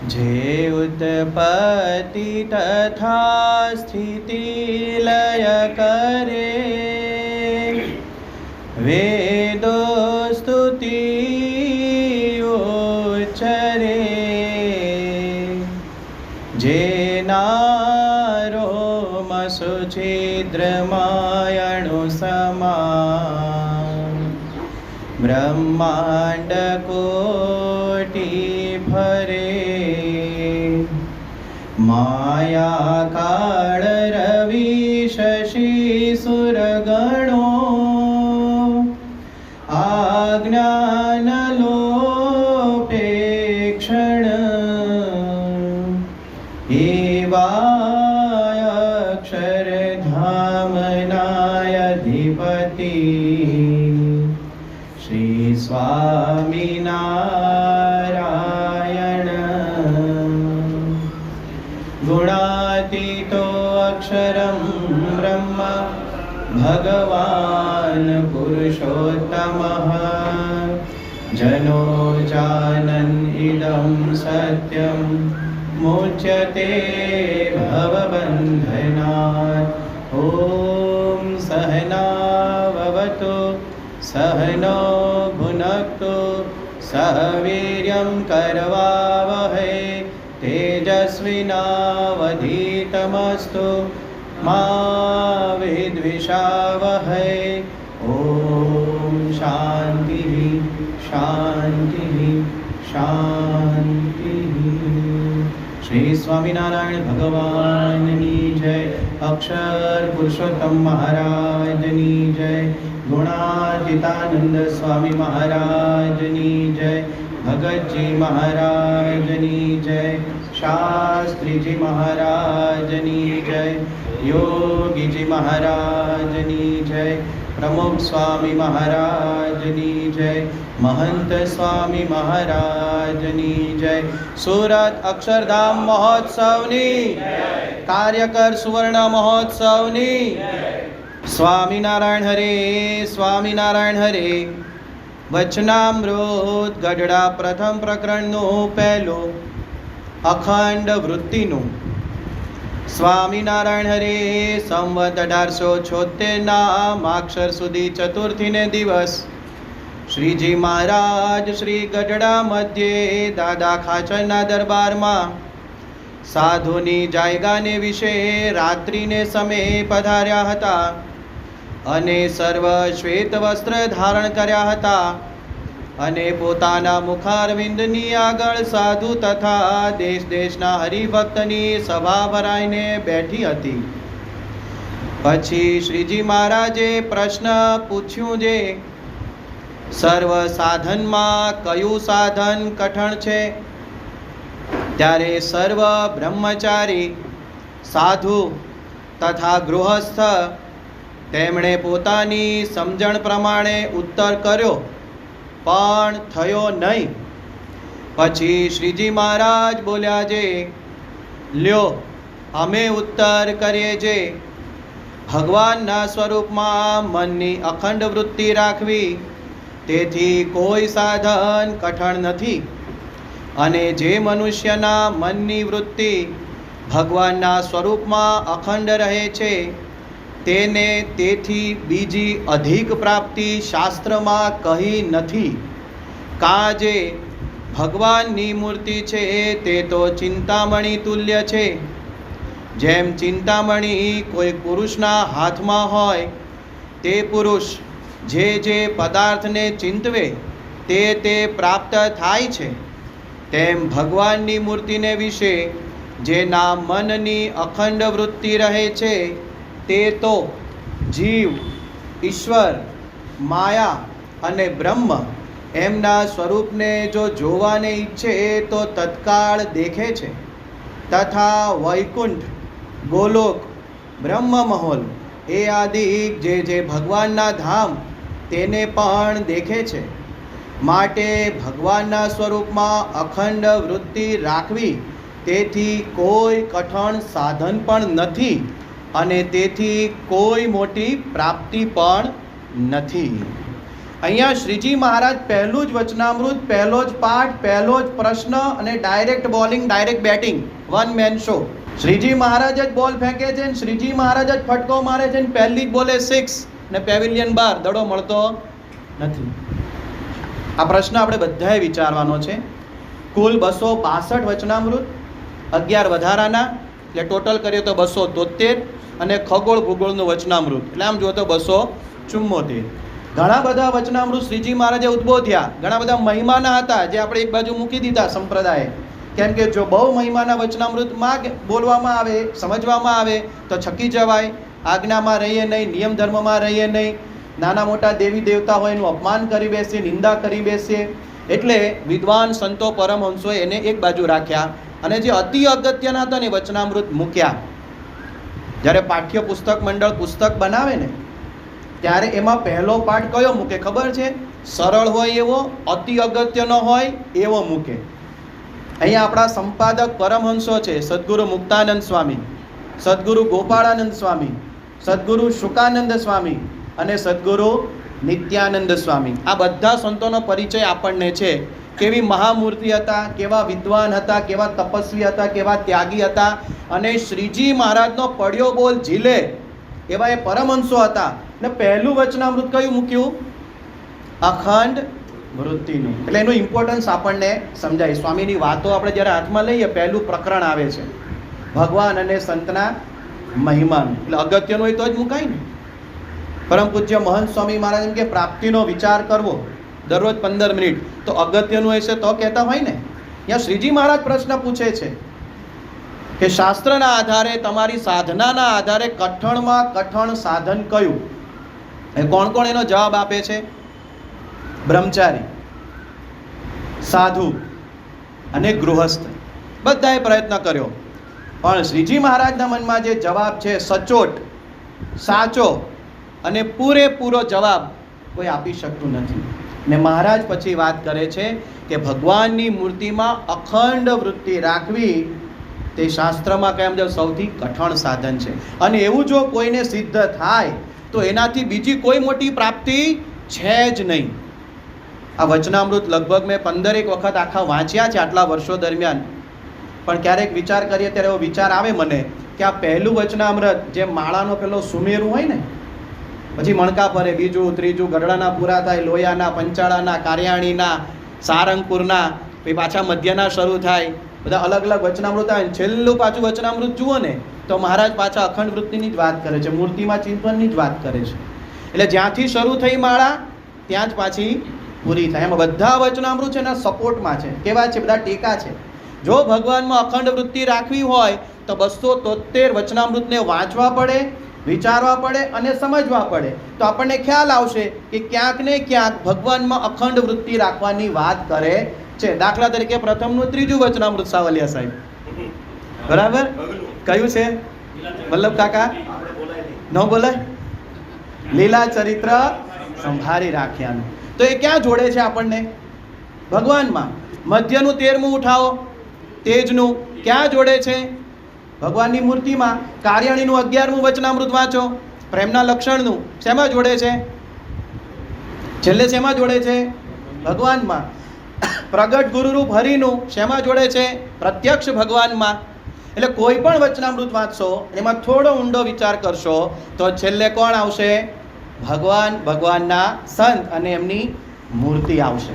જે ઉત્પત્તિ તથા સ્થિતિ લય કરે, વેદો સ્તુતિ ઉચ્ચરે, જેના રોમ સુછિદ્રમાયણુ સમાન, બ્રહ્માંડ કોટી ફરે, માયા કાળ રવિ શશી સુરગણો, આજ્ઞાન લોપે ક્ષણ, એવા અક્ષરધામનાય અધિપતિ શ્રી સ્વામિનારાયણ. ગુણાતીતો અક્ષરમ બ્રહ્મ ભગવાન પુરુષોત્તમઃ, જનો જાનન ઇદં સત્યમ મુચ્યતે ભવબંધનાत्. ઓમ સહનાવવતુ સહનો ભુનક્તુ સહ વીર્યં કરવાવહૈ, તેજસ્વિનાવધીતમસ્તુ મા વિદ્વિષાવહૈ. ઓમ શાંતિ શાંતિ શાંતિ. શ્રી સ્વામિનારાયણ ભગવાનની જય. અક્ષર પુરુષોત્તમ મહારાજની જય. ગુણાતીતાનંદ સ્વામી મહારાજની જય. ભગતજી મહારાજની જય. શાસ્ત્રીજી મહારાજની જય. યોગીજી મહારાજની જય. પ્રમુખ સ્વામી મહારાજની જય. મહંત સ્વામી મહારાજની જય. સુરત અક્ષરધામ મહોત્સવની, કાર્યકર સુવર્ણ મહોત્સવની. સ્વામિનારાયણ હરે, સ્વામિનારાયણ હરે. વચનામૃત ગઢડા પ્રથમ પ્રકરણનું પહેલું, અખંડ વૃત્તિનું. સ્વામિનારાયણ હરે. સંવત 1876 માક્ષર સુધી ચતુર્થીને દિવસ શ્રીજી મહારાજ શ્રી ગઢડા મધ્યે દાદા ખાચરના દરબારમાં સાધુની જાયગાને વિશે રાત્રિને સમયે પધાર્યા હતા અને સર્વ શ્વેત વસ્ત્ર ધારણ કર્યા હતા અને પોતાના મુખારવિંદની આગળ સાધુ તથા દેશ દેશના હરિભક્તની સભા ભરાઈને બેઠી હતી. પછી શ્રીજી મહારાજે પ્રશ્ન પૂછ્યું, જે સર્વ સાધનમાં કયું સાધન કઠણ છે? ત્યારે સર્વ બ્રહ્મચારી સાધુ તથા ગૃહસ્થ તેમણે પોતાની સમજણ પ્રમાણે ઉત્તર કર્યો, પણ થયો નહીં. પછી શ્રીજી મહારાજ બોલ્યા, જે લ્યો અમે ઉત્તર કરીએ, જે ભગવાનના સ્વરૂપમાં મનની અખંડ વૃત્તિ રાખવી, તેથી કોઈ સાધન કઠણ નથી. અને જે મનુષ્યના મનની વૃત્તિ ભગવાનના સ્વરૂપમાં અખંડ રહે છે, તેને તેથી બીજી અધિક પ્રાપ્તિ શાસ્ત્રમાં કહી નથી. કાજે ભગવાનની મૂર્તિ છે તે તો ચિંતામણી તુલ્ય છે. જેમ ચિંતામણી કોઈ પુરુષના હાથમાં હોય, તે પુરુષ જે જે પદાર્થને ચિંતવે તે પ્રાપ્ત થાય છે, તેમ ભગવાનની મૂર્તિને વિશે જેના મનની અખંડ વૃત્તિ રહે છે, તે તો જીવ, ઈશ્વર, માયા અને બ્રહ્મ એમના સ્વરૂપને જો જોવાને ઈચ્છે તો તત્કાળ દેખે છે. તથા વૈકુંઠ, ગોલોક, બ્રહ્મમહોલ એ આદિ જે ભગવાનના ધામ તેને પણ દેખે છે. માટે ભગવાનના સ્વરૂપમાં અખંડ વૃત્તિ રાખવી તેથી કોઈ કઠણ સાધન પણ નથી અને તેથી કોઈ મોટી પ્રાપ્તિ પણ નથી. અહીંયા શ્રીજી મહારાજ પહેલું જ વચનામૃત, પહેલો જ પાઠ, પહેલો જ પ્રશ્ન અને direct bowling, direct batting, one man show. Shriji Maharaj જ બોલ ફેંકે છે ને શ્રીજી મહારાજ જ ફટકો મારે છે ને પહેલી જ બોલે 6 ને પેવિલિયન 12, દડો મળતો નથી. આ પ્રશ્ન આપણે બધાએ વિચારવાનો છે. કુલ 262 વચનામૃત, 11 વધારાના, એટલે ટોટલ કરીએ તો 273, અને ખગોળ ભૂગોળનું વચનામૃત એટલે આમ જુઓ તો 274. ઘણા બધા વચનામૃત શ્રીજી મહારાજે ઉદ્બોધ્યા, ઘણા બધા મહિમાના હતા જે આપણે એક બાજુ મૂકી દીધા સંપ્રદાય. કેમ કે જો બહુ મહિમાના વચનામૃતમાં બોલવામાં આવે, સમજવામાં આવે તો છકી જવાય, આજ્ઞામાં રહીએ નહીં, નિયમ ધર્મમાં રહીએ નહીં, નાના મોટા દેવી દેવતા હોય એનું અપમાન કરી બેસીએ, નિંદા કરી બેસીએ. એટલે વિદ્વાન સંતો પરમહંસોએ એને એક બાજુ રાખ્યા અને જે અતિ અગત્યના હતા ને વચનામૃત મૂક્યા. જ્યારે પાઠ્ય પુસ્તક મંડળ પુસ્તક બનાવે ને ત્યારે એમાં પહેલો પાઠ કયો મૂકે ખબર છે? સરળ હોય એવો, અતિ અગત્યનો હોય એવો મૂકે. અહીંયા આપણા સંપાદક પરમહંસો છે સદગુરુ મુક્તાનંદ સ્વામી, સદગુરુ ગોપાળાનંદ સ્વામી, સદગુરુ શુકાનંદ સ્વામી અને સદગુરુ નિત્યાનંદ સ્વામી. આ બધા સંતોનો પરિચય આપણને છે. કેવી મહામૂર્તિ હતા, કેવા વિદ્વાન હતા, કેવા તપસ્વી હતા, કેવા ત્યાગી હતા, અને શ્રીજી મહારાજનો પડ્યો બોલ ઝીલે એવા એ પરમહંસો હતા. ને પહેલું વચનામૃત કયું મૂક્યું? અખંડ વૃત્તિનું. એટલે એનું ઇમ્પોર્ટન્સ આપણને સમજાય. સ્વામીની વાતો આપણે જ્યારે હાથમાં લઈએ પહેલું પ્રકરણ આવે છે ભગવાન અને સંતના મહિમાનું. એટલે અગત્યનું હોય તો જ મુકાય ને. પરમ પૂજ્ય મહંત સ્વામી મહારાજ એમ કે પ્રાપ્તિનો વિચાર કરવો દરરોજ 15 મિનિટ, તો અગત્યનું હશે તો કહેતા હોય ને. અહીંયા શ્રીજી મહારાજ પ્રશ્ન પૂછે છે કે શાસ્ત્રના આધારે, તમારી સાધનાના આધારે કઠણમાં કઠણ સાધન કયું? એ કોણ કોણ એનો જવાબ આપે છે? બ્રહ્મચારી, સાધુ અને ગૃહસ્થ. બધાએ પ્રયત્ન કર્યો, પણ શ્રીજી મહારાજના મનમાં જે જવાબ છે સચોટ, સાચો અને પૂરેપૂરો જવાબ કોઈ આપી શકતું નથી. ને મહારાજ પછી વાત કરે છે કે ભગવાનની મૂર્તિમાં અખંડ વૃત્તિ રાખવી તે શાસ્ત્રમાં કહે મુજબ સૌથી કઠણ સાધન છે. અને એવું જો કોઈને સિદ્ધ થાય તો એનાથી બીજી કોઈ મોટી પ્રાપ્તિ છે જ નહીં. આ વચનામૃત લગભગ મેં 15 વખત આખા વાંચ્યા છે આટલા વર્ષો દરમિયાન. પણ ક્યારેક વિચાર કરીએ ત્યારે એવો વિચાર આવે મને કે આ પહેલું વચનામૃત જે માળાનો પેલો સુમેરું હોય ને, પછી મણકા ફરે, બીજું ત્રીજું ગઢડાના પૂરા થાય, લોયાના, પંચાળાના, કાર્યાણીના, સારંગપુરના, પછી પાછા મધ્યના શરૂ થાય, બધા અલગ અલગ વચનામૃત આવે. છેલ્લું પાછું વચનામૃત જુઓ ને તો મહારાજ પાછા અખંડ વૃત્તિની જ વાત કરે છે, મૂર્તિમાં ચિંતનની જ વાત કરે છે. એટલે જ્યાંથી શરૂ થઈ માળા ત્યાં જ પાછી પૂરી થાય. એમાં બધા વચનામૃત છે એના સપોર્ટમાં છે. કેવા છે? બધા ટેકા છે. જો ભગવાનમાં અખંડ વૃત્તિ રાખવી હોય તો 273 વચનામૃતને વાંચવા પડે, વિચારવા પડે અને સમજવા પડે. તો આપણને ખ્યાલ આવશે કે ક્યાંક ને ક્યાંક ભગવાનમાં અખંડ વૃત્તિ રાખવાની વાત કરે છે. દાખલા તરીકે પ્રથમનું 3જું વચનામૃત સાવલિયા સાહેબ, બરાબર? કયું છે વલ્લભ કાકા? ન બોલાય? લીલા ચરિત્ર સંભાળી રાખ્યાનું. તો એ ક્યાં જોડે છે આપણને? ભગવાનમાં. મધ્યનું 13મું ઉઠાવો, તેજનું ક્યાં જોડે છે? ભગવાનની મૂર્તિમાં. કાર્યાણીનું 11મું વચનામૃત વાંચો, પ્રેમના લક્ષણનું, શેમાં જોડે છે? છેલ્લે શેમાં જોડે છે? ભગવાનમાં. પ્રગટ ગુરુરૂપ હરિનું શેમાં જોડે છે? પ્રત્યક્ષ ભગવાનમાં. એટલે કોઈ પણ વચનામૃત વાંચશો, એમાં થોડો ઊંડો વિચાર કરશો તો છેલ્લે કોણ આવશે? ભગવાન, ભગવાનના સંત અને એમની મૂર્તિ આવશે.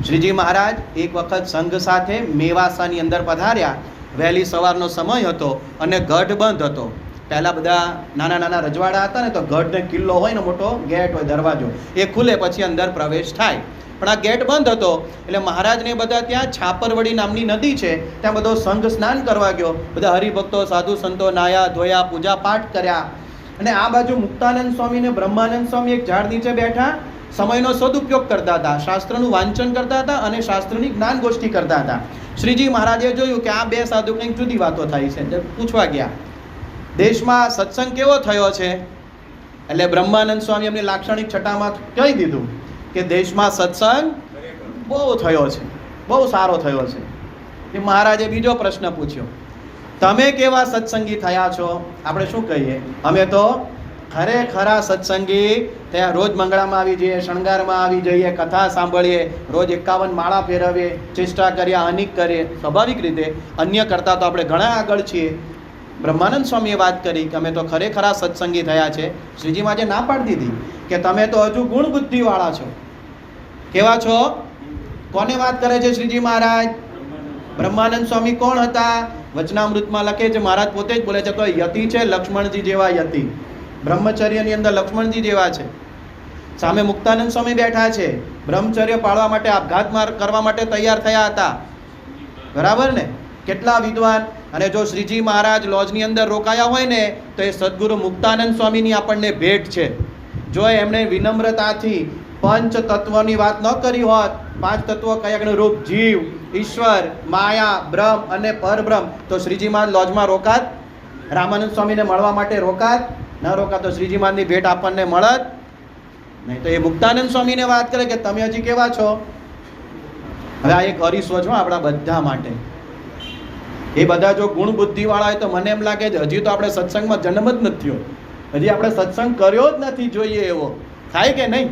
શ્રીજી મહારાજ એક વખત સંઘ સાથે મેવાસાની અંદર પધાર્યા. વહેલી સવારનો સમય હતો અને ગઢ બંધ હતો. પહેલાં બધા નાના નાના રજવાડા હતા ને તો ગઢને કિલ્લો હોય ને, મોટો ગેટ હોય, દરવાજો, એ ખુલે પછી અંદર પ્રવેશ થાય. પણ આ ગેટ બંધ હતો એટલે મહારાજને બધા ત્યાં છાપરવડી નામની નદી છે ત્યાં બધો સંઘ સ્નાન કરવા ગયો. બધા હરિભક્તો, સાધુ સંતો નાયા ધોયા, પૂજા પાઠ કર્યા. અને આ બાજુ મુક્તાનંદ સ્વામી ને બ્રહ્માનંદ સ્વામી એક ઝાડ નીચે બેઠા સમયનો સદુપયોગ કરતા હતા, શાસ્ત્રનું વાંચન કરતા હતા અને શાસ્ત્રની જ્ઞાન ગોષ્ઠી કરતા હતા. શ્રીજી મહારાજે જોયું કે આ બે સાધુ કંઈક જુદી વાતો થાય છે, એટલે પૂછવા ગયા દેશમાં સત્સંગ કેવો થયો છે. એટલે બ્રહ્માનંદ સ્વામી એમની લાક્ષણિક છટામાં કહી દીધું કે દેશમાં સત્સંગ બહુ થયો છે, બહુ સારો થયો છે. એ મહારાજે બીજો પ્રશ્ન પૂછ્યો, તમે કેવા સત્સંગી થયા છો? આપણે શું કહીએ? અમે તો ખરેખરા સત્સંગી ત્યાં રોજ મંગળામાં આવી જઈએ, શણગારમાં આવી જઈએ, કથા સાંભળીએ, રોજ 51 માળા ફેરવીએ, ચેષ્ટા કરીએ, અનેક કરીએ. સ્વાભાવિક રીતે અન્ય કરતાં તો આપણે ઘણા આગળ છીએ. બ્રહ્માનંદ સ્વામીએ વાત કરી કે અમે તો ખરેખરા સત્સંગી થયા છે. શ્રીજીમાં જે ના પાડી દીધી કે તમે તો હજુ ગુણ બુદ્ધિવાળા છો. કેવા છો? કોને વાત કરે છે શ્રીજી મહારાજ? બ્રહ્માનંદ સ્વામી કોણ હતા? વચનામૃતમાં લખે છે, મહારાજ પોતે જ બોલે છે તો યતિ છે, લક્ષ્મણજી જેવા યતિ. બ્રહ્મચર્યની અંદર લક્ષ્મણજી જેવા છે. સામે મુક્તાનંદ સ્વામી બેઠા છે, બ્રહ્મચર્ય પાળવા માટે આપઘાત કરવા માટે તૈયાર થયા હતા. બરાબર ને? કેટલા વિદ્વાન. અને જો શ્રીજી મહારાજ લોજની અંદર રોકાયા હોય ને તો એ સદગુરુ મુક્તાનંદ સ્વામીની આપણને ભેટ છે. જો એમણે વિનમ્રતાથી પંચ તત્વની વાત ન કરી હોત, 5 તત્વો કયાનું રૂપ, જીવ, ઈશ્વર, માયા, બ્રહ્મ અને પરબ્રહ્મ, તો શ્રીજી મહારાજ લોજમાં રોકાત? રામાનંદ સ્વામીને મળવા માટે રોકાત? ન રોકાત તો શ્રીજી મહારાજની ભેટ આપણને મળત નહીં. તો એ મુક્તાનંદ સ્વામીને વાત કરે કે તમે હજી કેવા છો? હવે આ એક હરીશ્વ છો આપણા બધા માટે. એ બધા જો ગુણ બુદ્ધિવાળા હોય તો મને એમ લાગે છે હજી તો આપણે સત્સંગમાં જન્મ જ નથી થયો, હજી આપણે સત્સંગ કર્યો જ નથી જોઈએ એવો. થાય કે નહીં?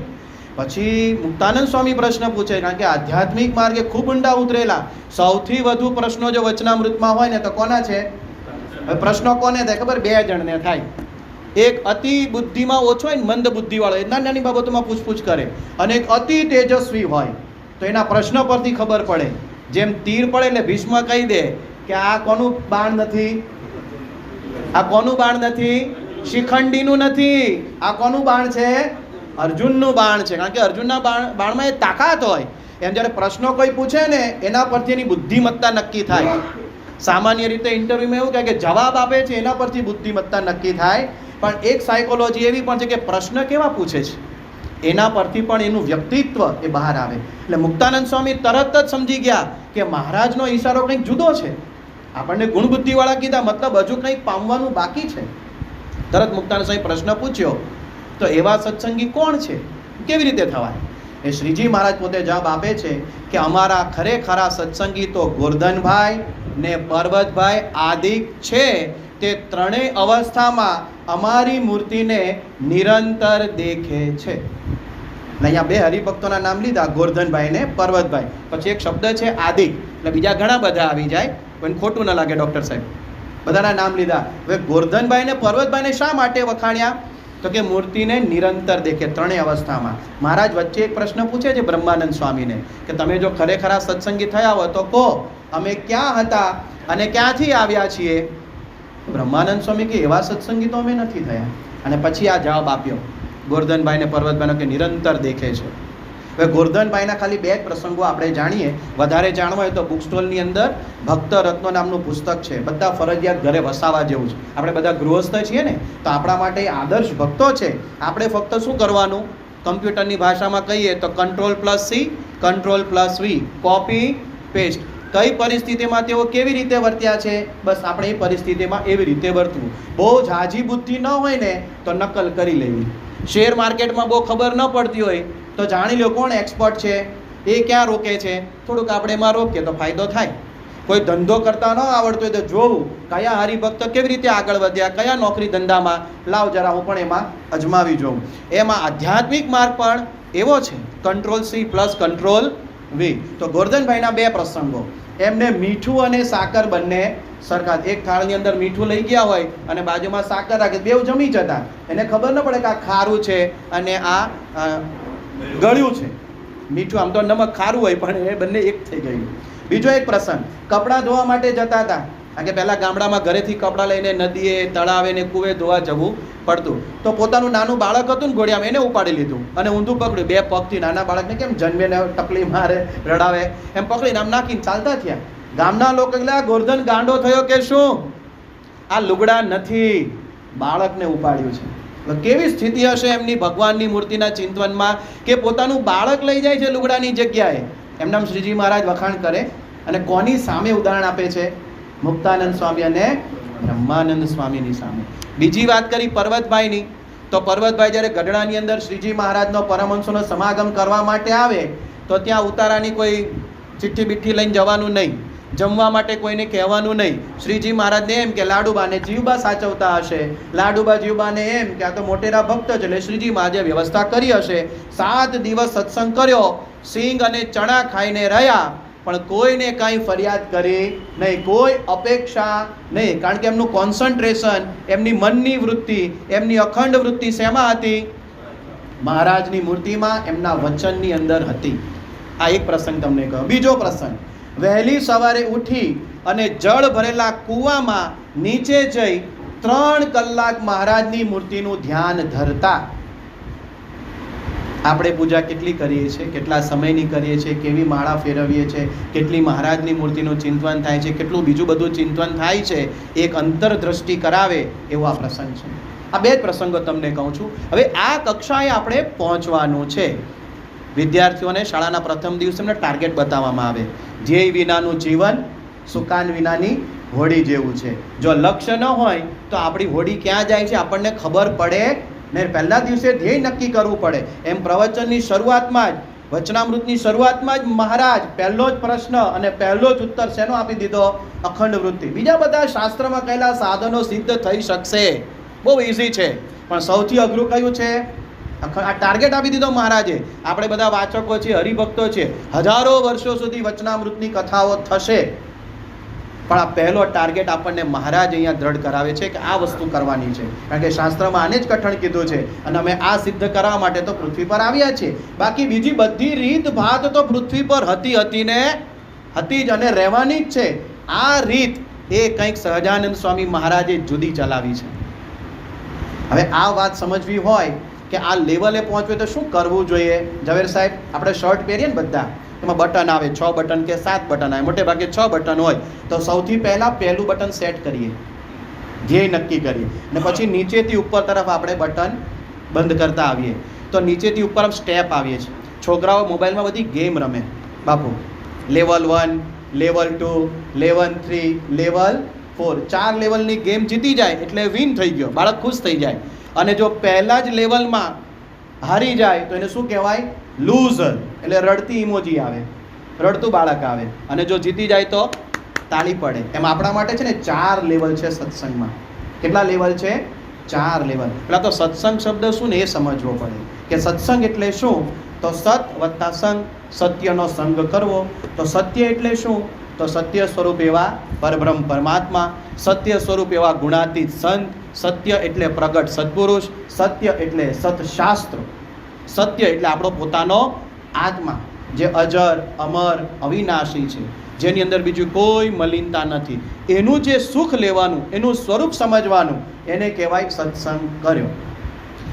પછી મુક્તાનંદ સ્વામી પ્રશ્ન પૂછે, કારણ કે આધ્યાત્મિક માર્ગે ખૂબ ઊંડા ઉતરેલા. સૌથી વધુ પ્રશ્નો જો વચનામૃતમાં હોય ને તો કોના છે? પ્રશ્નો કોને થાય ખબર? 2 જણને થાય. એક અતિ બુદ્ધિમાં ઓછો હોય ને, મંદ બુદ્ધિવાળો, એ નાની બાબતોમાં પૂછપૂછ કરે, અને એક અતિ તેજસ્વી હોય તો એના પ્રશ્ન પરથી ખબર પડે. જેમ તીર પડે એટલે ભીષ્મ કહી દે કે આ કોનું બાણ નથી? આ કોનું બાણ નથી? શિખંડીનું નથી. આ કોનું બાણ છે? અર્જુનનું બાણ છે. કારણ કે અર્જુનના બાણમાં એ તાકાત હોય. એમ જ્યારે પ્રશ્નો કોઈ પૂછે ને એના પરથી એની બુદ્ધિમત્તા નક્કી થાય. સામાન્ય રીતે ઇન્ટરવ્યુમાં એવું કહે કે જવાબ આપે છે એના પરથી બુદ્ધિમત્તા નક્કી થાય. પણ એક સાયકોલોજી એવી પણ છે કે પ્રશ્ન કેવા પૂછે છે એના પરથી પણ એનું વ્યક્તિત્વ એ બહાર આવે. એટલે મુક્તાનંદ સ્વામી તરત જ સમજી ગયા કે મહારાજનો ઈશારો કંઈક જુદો છે. આપણને ગુણ બુદ્ધિવાળા કીધા, મતલબ હજુ કંઈક પામવાનું બાકી છે. તરત મુક્તાનંદ સ્વામી પ્રશ્ન પૂછ્યો, તો એવા સત્સંગી કોણ છે? કેવી રીતે થવાય? એ શ્રીજી મહારાજ પોતે જવાબ આપે છે કે અમારા ખરેખરા સત્સંગી તો ગોરધનભાઈ ને પર્વતભાઈ આદિક છે. તે ત્રણેય અવસ્થામાં અમારી મૂર્તિને નિરંતર દેખે છે. અહીંયા 2 હરિભક્તોના નામ લીધા, ગોરધનભાઈ ને પર્વતભાઈ. પછી એક શબ્દ છે આદિક, એટલે બીજા ઘણા બધા આવી જાય, પણ ખોટું ન લાગે ડૉક્ટર સાહેબ, બધાના નામ લીધા. હવે ગોરધનભાઈ ને પર્વતભાઈને શા માટે વખાણ્યા? તો કે મૂર્તિને નિરંતર દેખે, ત્રણેય અવસ્થામાં. મહારાજ વચ્ચે એક પ્રશ્ન પૂછે છે બ્રહ્માનંદ સ્વામીને કે તમે જો ખરેખરા સત્સંગી થયા હો તો કહો અમે ક્યાં હતા અને ક્યાંથી આવ્યા છીએ? બ્રહ્માનંદ સ્વામી કે એવા સત્સંગી તો અમે નથી થયા. અને પછી આ જવાબ આપ્યો ગોરધનભાઈ ને પર્વતભાઈનો કે નિરંતર દેખે છે. હવે ગોરધનભાઈના ખાલી 2 પ્રસંગો આપણે જાણીએ. વધારે જાણવા હોય તો બુક સ્ટોલની અંદર ભક્ત રત્નો નામનું પુસ્તક છે. બધા ફરજિયાત ઘરે વસાવા જેવું છે. આપણે બધા ગૃહસ્થ છીએ ને, તો આપણા માટે આદર્શ ભક્તો છે. આપણે ફક્ત શું કરવાનું? કમ્પ્યુટરની ભાષામાં કહીએ તો Ctrl+C Ctrl+V, કોપી પેસ્ટ. કઈ પરિસ્થિતિમાં તેઓ કેવી રીતે વર્ત્યા છે, બસ આપણે એ પરિસ્થિતિમાં એવી રીતે વર્તવું. બહુ ઝાઝી બુદ્ધિ ન હોય ને તો નકલ કરી લેવી. શેર માર્કેટમાં બહુ ખબર ન પડતી હોય તો જાણી લો કોણ એક્સપર્ટ છે, એ ક્યાં રોકે છે, થોડુંક આપણે એમાં રોકીએ તો ફાયદો થાય. કોઈ ધંધો કરતા ન આવડતો હોય તો જોવું કયા હરિભક્ત કેવી રીતે આગળ વધ્યા, કયા નોકરી ધંધામાં, લાવ જરા હું પણ એમાં અજમાવી જોઉં. એમાં આધ્યાત્મિક માર્ગ પણ એવો છે, Ctrl+C Ctrl+V. તો ગોરધનભાઈના 2 પ્રસંગો, એમને મીઠું અને સાકર બંને સરખા. એક થાળની અંદર મીઠું લઈ ગયા હોય અને બાજુમાં સાકર રાખે, બેવ જમી જતા. એને ખબર ન પડે કે આ ખારું છે અને આ ગળ્યું છે. મીઠું આમ તો નમક ખારું હોય પણ એ બંને એક થઈ ગયું. બીજો એક પ્રસંગ, કપડાં ધોવા માટે જતા હતા. કારણ કે પહેલાં ગામડામાં ઘરેથી કપડાં લઈને નદીએ, તળાવે ને કૂવે ધોવા જવું પડતું. તો પોતાનું નાનું બાળક હતું ને ઘોડિયામાં, એને ઉપાડી લીધું અને ઊંધું પકડ્યું. 2 પગથી નાના બાળકને કેમ જન્મે ને ટકલી મારે, રડાવે, એમ પકડીને આમ નાખીને ચાલતા થયા. ગામના લોકો એટલે ગોરધન ગાંડો થયો કે શું? આ લુગડા નથી, બાળકને ઉપાડ્યું છે. કેવી સ્થિતિ હશે એમની ભગવાનની મૂર્તિના ચિંતનમાં કે પોતાનું બાળક લઈ જાય છે લુગડાની જગ્યાએ. એમના શ્રીજી મહારાજ વખાણ કરે. અને કોની સામે ઉદાહરણ આપે છે? મુક્તાનંદ સ્વામી અને બ્રહ્માનંદ સ્વામીની સામે. બીજી વાત કરી પર્વતભાઈની, તો પર્વતભાઈ જ્યારે ગઢડાની અંદર શ્રીજી મહારાજનો પરમહંસોનો સમાગમ કરવા માટે આવે તો ત્યાં ઉતારાની કોઈ ચિઠ્ઠી બીઠ્ઠી લઈને જવાનું નહીં. જમવા માટે કોઈને કહેવાનું નહીં. શ્રીજી મહારાજને એમ કે લાડુબાને જીવબા સાચવતા હશે, લાડુબા જીવબાને એમ કે આ તો મોટેરા ભક્ત છે એટલે શ્રીજી મહારાજે વ્યવસ્થા કરી હશે. 7 દિવસ સત્સંગ કર્યો, સિંગ અને ચણા ખાઈને રહ્યા, પણ કોઈને કાંઈ ફરિયાદ કરી નહીં, કોઈ અપેક્ષા નહીં, કારણ કે એમનું કોન્સન્ટ્રેશન, એમની મનની વૃત્તિ, એમની અખંડ વૃત્તિ શેમાં હતી? મહારાજની મૂર્તિમાં, એમના વચનની અંદર હતી. આ એક પ્રસંગ તમને કહો. બીજો પ્રસંગ, વહેલી સવારે ઉઠી અને જળ ભરેલા કૂવામાં નીચે જઈ 3 કલાક મહારાજની મૂર્તિનું ધ્યાન ધરતા. આપણે પૂજા કેટલી કરીએ છીએ, કેટલા સમયની કરીએ છીએ, કેવી માળા ફેરવીએ છીએ, કેટલી મહારાજની મૂર્તિનું ચિંતન થાય છે, કેટલું બીજું બધું ચિંતન થાય છે, એક અંતરદ્રષ્ટિ કરાવે એવો આ પ્રસંગ છે. આ 2 જ પ્રસંગો તમને કહું છું. હવે આ કક્ષાએ આપણે પહોંચવાનું છે. વિદ્યાર્થીઓને શાળાના પ્રથમ દિવસે એમને ટાર્ગેટ બતાવવામાં આવે. ધ્યેય વિનાનું જીવન સુકાન વિનાની હોડી જેવું છે. જો લક્ષ્ય ન હોય તો આપણી હોડી ક્યાં જાય છે આપણને ખબર પડે ને. પહેલા દિવસે ધ્યેય નક્કી કરવું પડે. એમ પ્રવચનની શરૂઆતમાં જ, વચનામૃતની શરૂઆતમાં જ મહારાજ પહેલો જ પ્રશ્ન અને પહેલો જ ઉત્તર શેનો આપી દીધો? અખંડ વૃત્તિ. બીજા બધા શાસ્ત્રમાં કહેલા સાધનો સિદ્ધ થઈ શકશે, બહુ ઇઝી છે, પણ સૌથી અઘરું કયું છે? આ ટાર્ગેટ આપી દીધો મહારાજે. આપણે બધા વાચકો છીએ, હરિભક્તો છે, હજારો વર્ષો સુધી વચનામૃતની કથાઓ થશે, પણ આ પહેલો ટાર્ગેટ આપણને મહારાજ અહીંયા દ્રઢ કરાવે છે કે આ વસ્તુ કરવાની છે. કારણ કે શાસ્ત્રમાં આને જ કઠણ કીધું છે અને અમે આ સિદ્ધ કરવા માટે તો પૃથ્વી પર આવ્યા છીએ. બાકી બીજી બધી રીત ભાત તો પૃથ્વી પર હતી જ અને રહેવાની જ છે. આ રીત એ કંઈક સહજાનંદ સ્વામી મહારાજે જુદી ચલાવી છે. હવે આ વાત સમજવી હોય કે આ લેવલે પહોંચવે તો શું કરવું જોઈએ? ઝવેર સાહેબ, આપણે શર્ટ પહેરીએ ને બધા, એમાં બટન આવે, 6 બટન કે 7 બટન આવે, મોટે ભાગે 6 બટન હોય. તો સૌથી પહેલાં પહેલું બટન સેટ કરીએ, ધ્યેય નક્કી કરીએ, અને પછી નીચેથી ઉપર તરફ આપણે બટન બંધ કરતા આવીએ. તો નીચેથી ઉપર સ્ટેપ આવીએ છીએ. છોકરાઓ મોબાઈલમાં બધી ગેમ રમે બાપુ. લેવલ 1, લેવલ 2, લેવલ 3, લેવલ 4, 4 લેવલની ગેમ જીતી જાય એટલે વિન થઈ ગયો, બાળક ખુશ થઈ જાય. અને જો પહેલા જ લેવલમાં હારી જાય તો એને શું કહેવાય? લૂઝર. એટલે રડતી ઇમોજી આવે, રડતું બાળક આવે. અને જો જીતી જાય તો તાળી પડે. એમ આપણા માટે છે ને 4 લેવલ છે સત્સંગમાં. કેટલા લેવલ છે? 4 લેવલ. પહેલાં તો સત્સંગ શબ્દ શું ને એ સમજવો પડે કે સત્સંગ એટલે શું. તો સત વત્તા સંગ, સત્યનો સંગ કરવો. તો સત્ય એટલે શું? તો સત્ય સ્વરૂપ એવા પરબ્રહ્મ પરમાત્મા, સત્ય સ્વરૂપ એવા ગુણાતીત સંત, સત્ય એટલે પ્રગટ સત્પુરુષ, સત્ય એટલે સતશાસ્ત્ર, સત્ય એટલે આપણો પોતાનો આત્મા જે અજર અમર અવિનાશી છે, જેની અંદર બીજું કોઈ મલિનતા નથી. એનું જે સુખ લેવાનું, એનું સ્વરૂપ સમજવાનું, એને કહેવાય સત્સંગ કર્યો.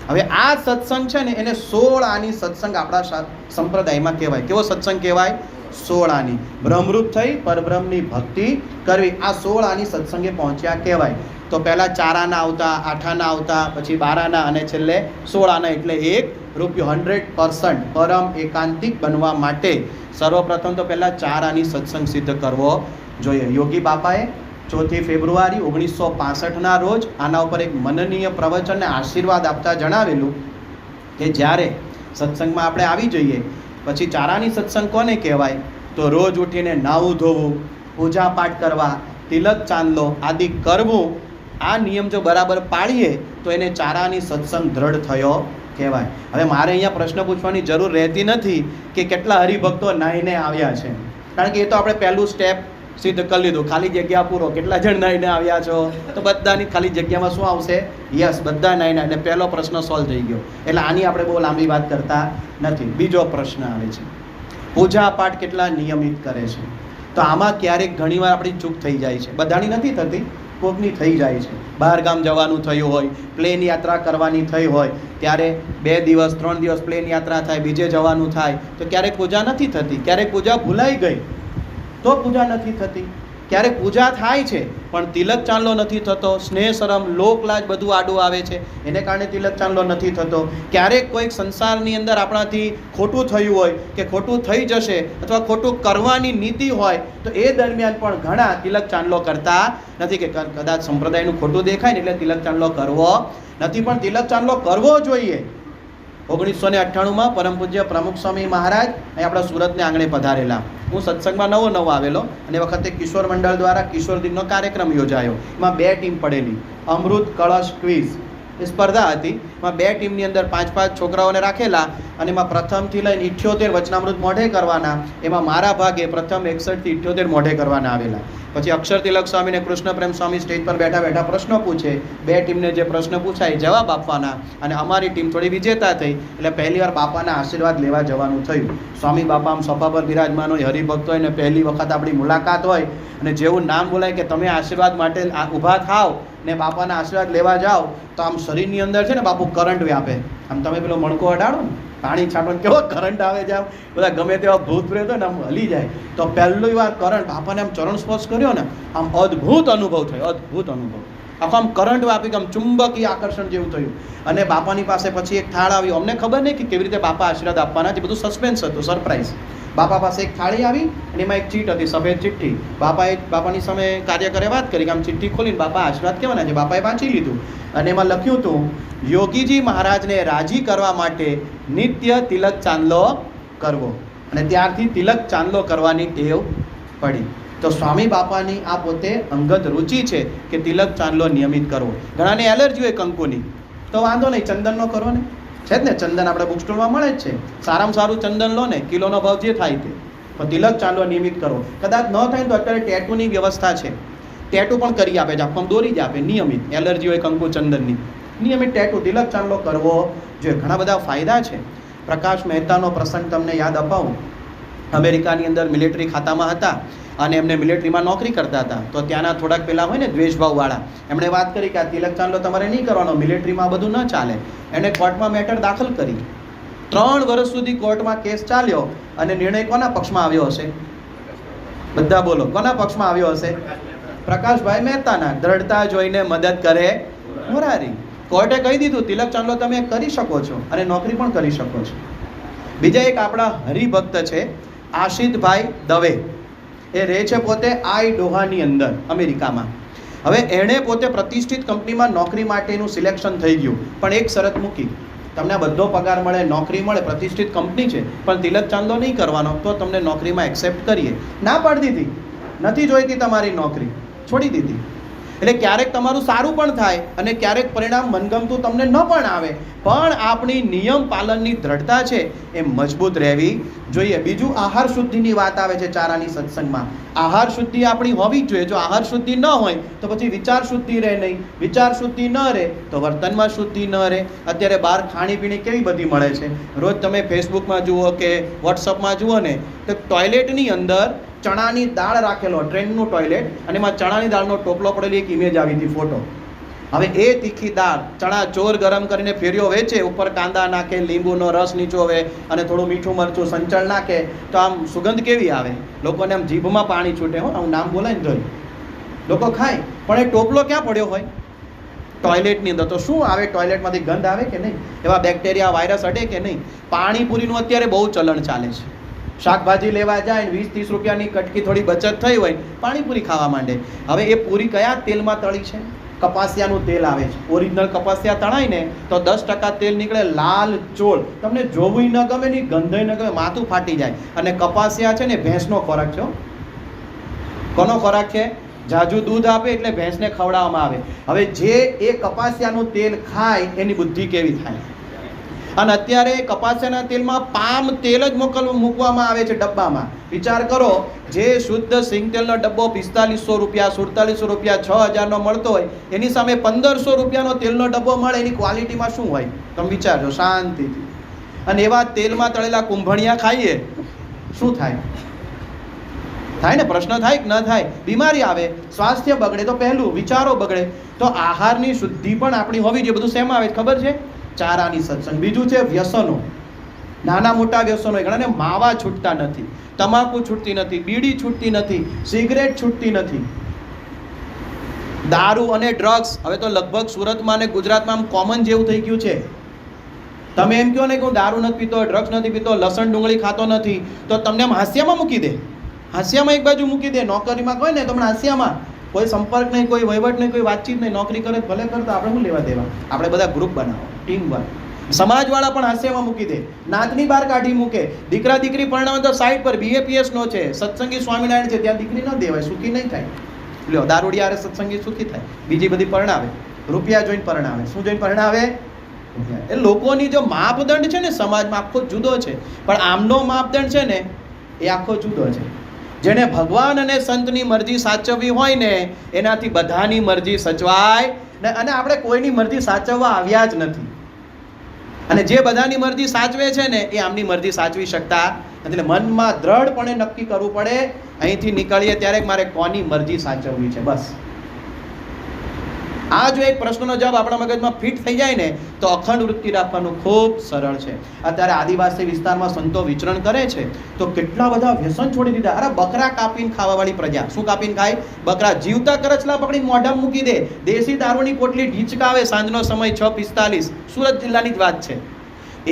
હવે આ સત્સંગ છે ને એને 16 આની સત્સંગ આપણા સંપ્રદાયમાં કહેવાય. કેવો સત્સંગ કહેવાય? 16 આની. બ્રહ્મરૂપ થઈ પરબ્રહ્મની ભક્તિ કરવી, આ 16 આની સત્સંગે પહોંચ્યા કહેવાય. તો પહેલાં 4 આના આવતા, 8 આના આવતા, પછી 12 આના અને છેલ્લે 16 આના. એટલે 1 રૂપિયો 100% પરમ એકાંતિક બનવા માટે સર્વપ્રથમ તો પહેલાં 4 આની સત્સંગ સિદ્ધ કરવો જોઈએ. યોગી બાપાએ 4 ફેબ્રુઆરી 1965ના રોજ આના ઉપર એક મનનીય પ્રવચનને આશીર્વાદ આપતા જણાવેલું કે જ્યારે સત્સંગમાં આપણે આવી જઈએ પછી 4 આની સત્સંગ કોને કહેવાય? તો રોજ ઉઠીને નાહવું ધોવું, પૂજા પાઠ કરવા, તિલક ચાંદલો આદિ કરવું. આ નિયમ જો બરાબર પાળીએ તો એને 4 આની સત્સંગ દ્રઢ થયો કહેવાય. હવે મારે અહીંયા પ્રશ્ન પૂછવાની જરૂર રહેતી નથી કે કેટલા હરિભક્તો નાહીને આવ્યા છે, કારણ કે એ તો આપણે પહેલું સ્ટેપ સિદ્ધ કરી લીધું. ખાલી જગ્યા પૂરો, કેટલા જણ નાહીને આવ્યા છો? તો બધાની ખાલી જગ્યામાં શું આવશે? યસ, બધા નાહીને. એટલે પહેલો પ્રશ્ન સોલ્વ થઈ ગયો. એટલે આની આપણે બહુ લાંબી વાત કરતા નથી. બીજો પ્રશ્ન આવે છે, પૂજા પાઠ કેટલા નિયમિત કરે છે? તો આમાં ક્યારેક ઘણીવાર આપણી ચૂક થઈ જાય છે. બધાની નથી થતી, કોકની થઈ જાય છે. બહાર ગામ જવાનું થયું હોય, પ્લેન યાત્રા કરવાની થઈ હોય, ત્યારે 2 દિવસ 3 દિવસ પ્લેન યાત્રા થાય, બીજે જવાનું થાય, તો ક્યારેક પૂજા નથી થતી. ક્યારેક પૂજા ભૂલાઈ ગઈ તો પૂજા નથી થતી. ક્યારેક પૂજા થાય છે પણ તિલક ચાંદલો નથી થતો, સ્નેહ શરમ લોકલાજ બધું આડું આવે છે, એને કારણે તિલક ચાંદલો નથી થતો. ક્યારેક કોઈક સંસારની અંદર આપણાથી ખોટું થયું હોય કે ખોટું થઈ જશે અથવા ખોટું કરવાની નીતિ હોય તો એ દરમિયાન પણ ઘણા તિલક ચાંદલો કરતા નથી કે કદાચ સંપ્રદાયનું ખોટું દેખાય ને એટલે તિલક ચાંદલો કરવો નથી. પણ તિલક ચાંદલો કરવો જોઈએ. 1998માં પરમ પૂજ્ય પ્રમુખ સ્વામી મહારાજ અહીં આપણા સુરતને આંગણે પધારેલા. હું સત્સંગમાં નવો આવેલો અને વખતે કિશોર મંડળ દ્વારા કિશોર દિનનો કાર્યક્રમ યોજાયો. એમાં 2 ટીમ પડેલી, અમૃત કળશ ક્વિઝ એ સ્પર્ધા હતી. એમાં 2 ટીમની અંદર 5-5 છોકરાઓને રાખેલા અને એમાં પ્રથમથી લઈને 78 વચનામૃત મોઢે કરવાના. એમાં મારા ભાગે પ્રથમ 61 થી 78 મોઢે કરવાના આવેલા. પછી અક્ષર તિલક સ્વામી અને કૃષ્ણ પ્રેમ સ્વામી સ્ટેજ પર બેઠા બેઠા પ્રશ્નો પૂછે. 2 ટીમને જે પ્રશ્ન પૂછાય જવાબ આપવાના અને અમારી ટીમ થોડી વિજેતા થઈ એટલે પહેલીવાર બાપાના આશીર્વાદ લેવા જવાનું થયું. સ્વામી બાપા આમ સભા પર બિરાજમાન હોય, હરિભક્ત હોય ને પહેલી વખત આપણી મુલાકાત હોય અને જેવું નામ બોલાય કે તમે આશીર્વાદ માટે ઊભા થાવ ને બાપાના આશીર્વાદ લેવા જાઓ તો આમ શરીરની અંદર છે ને બાપુ કરંટ વ્યાપે. આમ તમે પેલો મણકો અડાડો ને પાણી છાંટો કેવો કરંટ આવે છે, આમ બધા ગમે તેવા ભૂત પ્રેત હોય ને આમ હલી જાય. તો પહેલી વાર કરંટ બાપાને આમ ચરણ સ્પર્શ કર્યો ને આમ અદ્ભુત અનુભવ થયો, અદ્ભુત અનુભવ. આખો આમ કરંટ વાપી આમ ચુંબકીય આકર્ષણ જેવું થયું. અને બાપાની પાસે પછી એક થાળ આવ્યો. અમને ખબર નહીં કે કેવી રીતે બાપા આશીર્વાદ આપવાના છે, બધું સસ્પેન્સ હતું, સરપ્રાઈઝ. બાપા પાસે એક થાળી આવી અને એમાં એક ચીટ હતી, સફેદ ચિઠ્ઠી. બાપાની સામે કાર્યકરે વાત કરી કે આમ ચિઠ્ઠી ખોલીને બાપા આશીર્વાદ કહેવાના છે. બાપાએ વાંચી લીધું અને એમાં લખ્યું હતું, યોગીજી મહારાજને રાજી કરવા માટે નિત્ય તિલક ચાંદલો કરવો. અને ત્યારથી તિલક ચાંદલો કરવાની ટેવ પડી. તો સ્વામી બાપાની આ પોતે અંગત રુચિ છે કે તિલક ચાંદલો નિયમિત કરવો. ઘણાને એલર્જી હોય કંકુની, તો વાંધો નહીં, ચંદનનો કરો ને, છે જ ને, ચંદન આપણે બુક સ્ટોરમાં મળે જ છે. સારામાં સારું ચંદન લો ને, કિલોનો ભાવ જે થાય તે. પણ તિલક ચાંદલો નિયમિત કરો. કદાચ ન થાય તો અત્યારે ટેટુની વ્યવસ્થા છે, ટેટુ પણ કરી આપે છે, આખું દોરી જ આપે નિયમિત. એલર્જી હોય કંકુ ચંદનની, નિયમિત ટેટુ તિલક ચાંદલો કરવો જોઈએ. ઘણા બધા ફાયદા છે. પ્રકાશ મહેતાનો પ્રસંગ તમને યાદ અપાવું. અમેરિકાની અંદર મિલિટરી ખાતામાં હતા અને એમને મિલિટરીમાં નોકરી કરતા હતા. તો ત્યાંના થોડાક પેલા હોય ને દ્વેષભાવવાળા, એમણે વાત કરી કે આ તિલક ચાંદલો તમારે નહીં કરવાનો, મિલિટરીમાં બધું ન ચાલે. એણે કોર્ટમાં મેટર દાખલ કરી. 3 વર્ષ સુધી કોર્ટમાં કેસ ચાલ્યો અને નિર્ણય કોના પક્ષમાં આવ્યો હશે? બધા બોલો, કોના પક્ષમાં આવ્યો હશે? પ્રકાશભાઈ મહેતાના. દ્રઢતા જોઈને મદદ કરે મોરારી. કોર્ટે કહી દીધું તિલક ચાંદલો તમે કરી શકો છો અને નોકરી પણ કરી શકો છો. બીજા એક આપણા હરિભક્ત છે આશિતભાઈ દવે. એ રહે છે પોતે આઈડોહાની અંદર અમેરિકામાં. હવે એણે પોતે પ્રતિષ્ઠિત કંપનીમાં નોકરી માટેનું સિલેક્શન થઈ ગયું, પણ એક શરત મૂકી, તમને બધો પગાર મળે, નોકરી મળે, પ્રતિષ્ઠિત કંપની છે, પણ તિલક ચાંદલો નહીં કરવાનો તો તમને નોકરીમાં એક્સેપ્ટ કરીએ. ના પાડી દીધી, નથી જોઈતી તમારી નોકરી, છોડી દીધી. એટલે ક્યારેક તમારું સારું પણ થાય અને ક્યારેક પરિણામ મનગમતું તમને ન પણ આવે, પણ આપણી નિયમ પાલનની દ્રઢતા છે એ મજબૂત રહેવી જોઈએ. બીજું આહાર શુદ્ધિની વાત આવે છે ચારાની સત્સંગમાં. આહાર શુદ્ધિ આપણી હોવી જ જોઈએ. જો આહાર શુદ્ધિ ન હોય તો પછી વિચાર શુદ્ધિ રહે નહીં, વિચાર શુદ્ધિ ન રહે તો વર્તનમાં શુદ્ધિ ન રહે. અત્યારે બહાર ખાણીપીણી કેવી બધી મળે છે. રોજ તમે ફેસબુકમાં જુઓ કે વોટ્સઅપમાં જુઓ ને તો ટોયલેટની અંદર ચણાની દાળ રાખેલો, ટ્રેનનું ટોયલેટ, અને એમાં ચણાની દાળનો ટોપલો પડેલી એક ઇમેજ આવી હતી, ફોટો. હવે એ તીખી દાળ ચણા ચોર ગરમ કરીને ફેરીઓ વેચે, ઉપર કાંદા નાખે, લીંબુનો રસ નીચોવે અને થોડું મીઠું મરચું સંચળ નાખે તો આમ સુગંધ કેવી આવે, લોકોને આમ જીભમાં પાણી છૂટે. હો, આવું નામ બોલાય ને તો લોકો ખાય. પણ એ ટોપલો ક્યાં પડ્યો હોય? ટોયલેટની અંદર. તો શું આવે? ટોયલેટમાંથી ગંધ આવે કે નહીં? એવા બેક્ટેરિયા, વાયરસ અડે કે નહીં? પાણીપુરીનું અત્યારે બહુ ચલણ ચાલે છે. શાકભાજી લેવા જાય 20-30 રૂપિયાની કટકી થોડી બચત થઈ હોય, પાણીપુરી ખાવા માંડે. હવે એ પૂરી કયા તેલમાં તળી છે? કપાસિયાનું તેલ આવે છે. ઓરિજિનલ કપાસિયા તળાય ને તો 10% તેલ નીકળે, લાલ ચોળ. તમને જોવું ન ગમે, નહીં ગંધ ન ગમે, માથું ફાટી જાય. અને કપાસિયા છે ને ભેંસનો ખોરાક છે. કોનો ખોરાક છે? જાજુ દૂધ આપે એટલે ભેંસને ખવડાવવામાં આવે. હવે જે એ કપાસિયાનું તેલ ખાય એની બુદ્ધિ કેવી થાય? અને અત્યારે કપાસિયાના તેલમાં પામ તેલ જ મૂકવામાં આવે છે ડબ્બામાં. વિચાર કરો, જે શુદ્ધ સિંગ તેલનો ડબ્બો 4500 રૂપિયા, 4700 રૂપિયા, 6000નો મળતો હોય, એની સામે 1500 રૂપિયાનો તેલનો ડબ્બો મળે. એની ક્વોલિટીમાં શું હોય તમે વિચારજો શાંતિથી. અને એવા તેલમાં તળેલા કુંભણિયા ખાઈએ, શું થાય? થાય ને? પ્રશ્ન થાય કે ન થાય? બીમારી આવે, સ્વાસ્થ્ય બગડે. તો પહેલું વિચારો બગડે. તો આહારની શુદ્ધિ પણ આપણી હોવી જોઈએ. બધું શેમાં આવે ખબર છે? ચારાની સત્સંગ. બીજું છે વ્યસનો, નાના મોટા વ્યસનો. ઘણાને માવા છૂટતા નથી, તમાકુ છૂટતી નથી, બીડી છૂટતી નથી, સિગરેટ છૂટતી નથી, દારૂ અને ડ્રગ્સ હવે તો લગભગ સુરતમાં અને ગુજરાતમાં આમ કોમન જેવું થઈ ગયું છે. તમે એમ કહો ને કે હું દારૂ નથી પીતો, ડ્રગ્સ નથી પીતો, લસણ ડુંગળી ખાતો નથી, તો તમને આમ હાસ્યામાં મૂકી દે. હાસ્યામાં એક બાજુ મૂકી દે. નોકરીમાં કહે ને તો હમણાં હાસ્યામાં, કોઈ સંપર્ક નહીં, કોઈ વહીવટ નહીં, કોઈ વાતચીત નહીં, નોકરી કરે ભલે કરતા, આપણે શું લેવા દેવા? આપણે બધા ગ્રુપ બનાવો, ટીમ વર્ક. સમાજવાળા પણ હાસ્યમાં મૂકી દે, નાતની બહાર કાઢી મૂકે. દીકરા દીકરી પરણાવે તો સાઈડ પર BAPS નો છે, સત્સંગી સ્વામિનારાયણ છે, ત્યાં દીકરી ન દેવાય, સુખી નહીં થાય. લ્યો, દારૂડિયા હારે સત્સંગી સુખી થાય, બીજી બધી પરણાવે, રૂપિયા જોઈને પરણાવે. શું જોઈને પરણાવે? એ લોકોની જો માપદંડ છે ને સમાજમાં આખો જુદો છે, પણ આમનો માપદંડ છે ને એ આખો જુદો છે. જેને ભગવાન અને સંતની મરજી સાચવવી હોય ને એનાથી બધાની મરજી સચવાય ને. અને આપણે કોઈની મરજી સાચવવા આવ્યા જ નથી, અને જે બધાની મરજી સાચવે છે ને એ આમની મરજી સાચવી શકતા નથી. એટલે મનમાં દ્રઢપણે નક્કી કરવું પડે, અહીંથી નીકળીએ ત્યારે મારે કોની મરજી સાચવવી છે, બસ. આ જો એક પ્રશ્નનો જવાબ આપણા મગજમાં ફિટ થઈ જાય ને તો અખંડ વૃત્તિ રાખવાનું ખૂબ સરળ છે. અત્યારે આદિવાસી વિસ્તારમાં સંતો વિચરણ કરે છે તો કેટલા બધા વ્યસન છોડી દીધા. અરે બકરા કાપીને ખાવાવાળી પ્રજા. શું કાપીને ખાય? બકરા. જીવતા કરચલા પકડીને મોઢામાં મૂકી દે, દેશી દારૂની પોટલી ઢીંચકાવે સાંજનો સમય 6:45. સુરત જિલ્લાની જ વાત છે.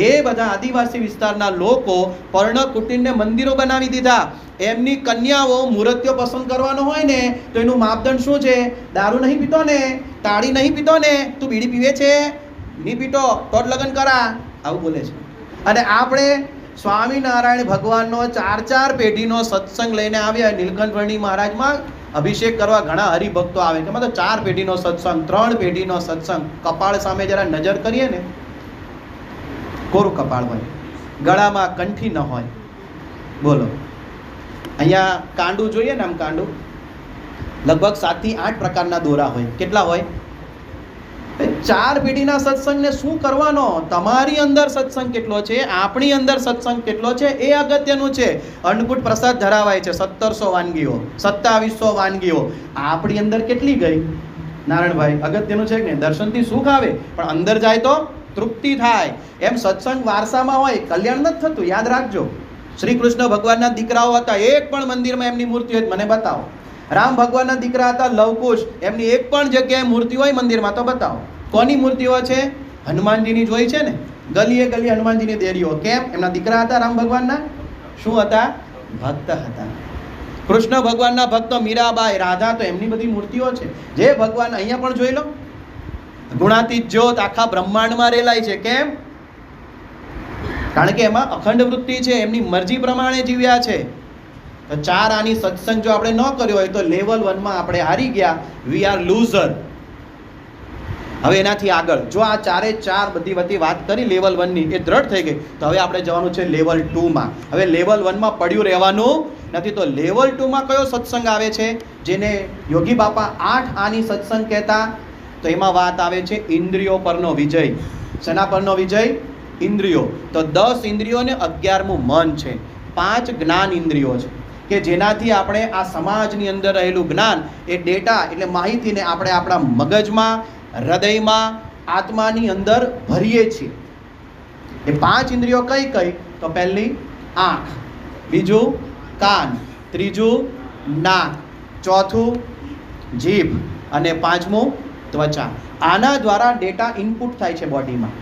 એ બધા આદિવાસી વિસ્તારના લોકો પર્ણકુટીરને મંદિરો બનાવી દીધા. એમની કન્યાઓ મૂર્તિઓ પસંદ કરવાનો હોય ને તો એનું માપદંડ શું છે? દારૂ નહીં પીતો ને, તાળી નહીં પીતો ને, તું બીડી પીવે છે, નહીં પીતો તો જ લગ્ન કરા, આવું બોલે છે. અને આપણે સ્વામિનારાયણ ભગવાનનો 4 પેઢીનો સત્સંગ લઈને આવ્યા. નીલકંઠવર્ણી મહારાજમાં અભિષેક કરવા ઘણા હરિભક્તો આવે કે તો 4 પેઢીનો સત્સંગ, 3 પેઢીનો સત્સંગ. કપાળ સામે જરા નજર કરીએ ને, કોરું કપાળ હોય, ગળામાં કંઠી ન હોય. બોલો, અહીંયા કાંડું જોઈએ ને, આમ કાંડું લગભગ 7 થી 8 પ્રકારના દોરા હોય. કેટલા હોય? 4 પેઢીના સત્સંગને શું કરવાનો? તમારી અંદર સત્સંગ કેટલો છે, આપણી અંદર સત્સંગ કેટલો છે એ અગત્યનું છે. અન્નકૂટ પ્રસાદ ધરાવાય છે, 1700 વાનગીઓ, 2700 વાનગીઓ. આપણી અંદર કેટલી ગઈ નારાયણભાઈ? અગત્યનું છે કે દર્શનથી સુખ આવે પણ અંદર જાય તો તૃપ્તિ થાય. એમ સત્સંગ વારસામાં હોય, કલ્યાણ નથી થતું, યાદ રાખજો. શ્રી કૃષ્ણ ભગવાનના દીકરાઓ હતા, એક પણ મંદિરમાં એમની મૂર્તિ હોય મને બતાવો. રામ ભગવાનના દીકરા હતા લવકુશ, એમની એક પણ જગ્યાએ મૂર્તિ હોય મંદિરમાં તો બતાવો. કોની મૂર્તિઓ છે? હનુમાનજીની જોઈ છે ને, ગલીએ ગલીએ હનુમાનજીની દેરીઓ. કેમ? એમના દીકરા હતા રામ ભગવાનના. શું હતા? ભક્ત હતા. કૃષ્ણ ભગવાનના ભક્તો મીરાબાઈ, રાધા, તો એમની બધી મૂર્તિઓ છે. જે ભગવાન અહીંયા પણ જોઈ લો, ગુણાતીત જ્યોત આખા બ્રહ્માંડમાં રેલાય છે. કેમ? કારણ કે એમાં અખંડ વૃત્તિ છે, એમની મરજી પ્રમાણે જીવ્યા છે. તો 4 આની સત્સંગ જો આપણે ન કર્યો હોય તો લેવલ 1માં આપણે હારી ગયા, વી આર લૂઝર. હવે એનાથી આગળ જો આ 4 બધી વાત કરી લેવલ 1ની, એ દ્રઢ થઈ ગઈ, તો હવે આપણે જવાનું છે લેવલ 2માં. હવે લેવલ 1માં પડ્યું રહેવાનું નથી. તો લેવલ 2માં કયો સત્સંગ આવે છે, જેને યોગી બાપા 8 આની સત્સંગ કહેતા? તો એમાં વાત આવે છે ઇન્દ્રિયો પરનો વિજય. શેના પરનો વિજય? ઇન્દ્રિયો. તો 10 ઇન્દ્રિયો ને 11મું મન છે. 5 જ્ઞાન ઇન્દ્રિયો છે કે જેનાથી આપણે આ સમાજની અંદર રહેલું જ્ઞાન, એ ડેટા એટલે માહિતીને આપણે આપણા મગજમાં, હૃદયમાં, આત્માની અંદર ભરીએ છીએ. એ 5 ઇન્દ્રિયો કઈ કઈ? તો પહેલી આંખ, બીજું કાન, ત્રીજું નાક, ચોથું જીભ અને 5મું ત્વચા. આના દ્વારા ડેટા ઇનપુટ થાય છે બોડીમાં.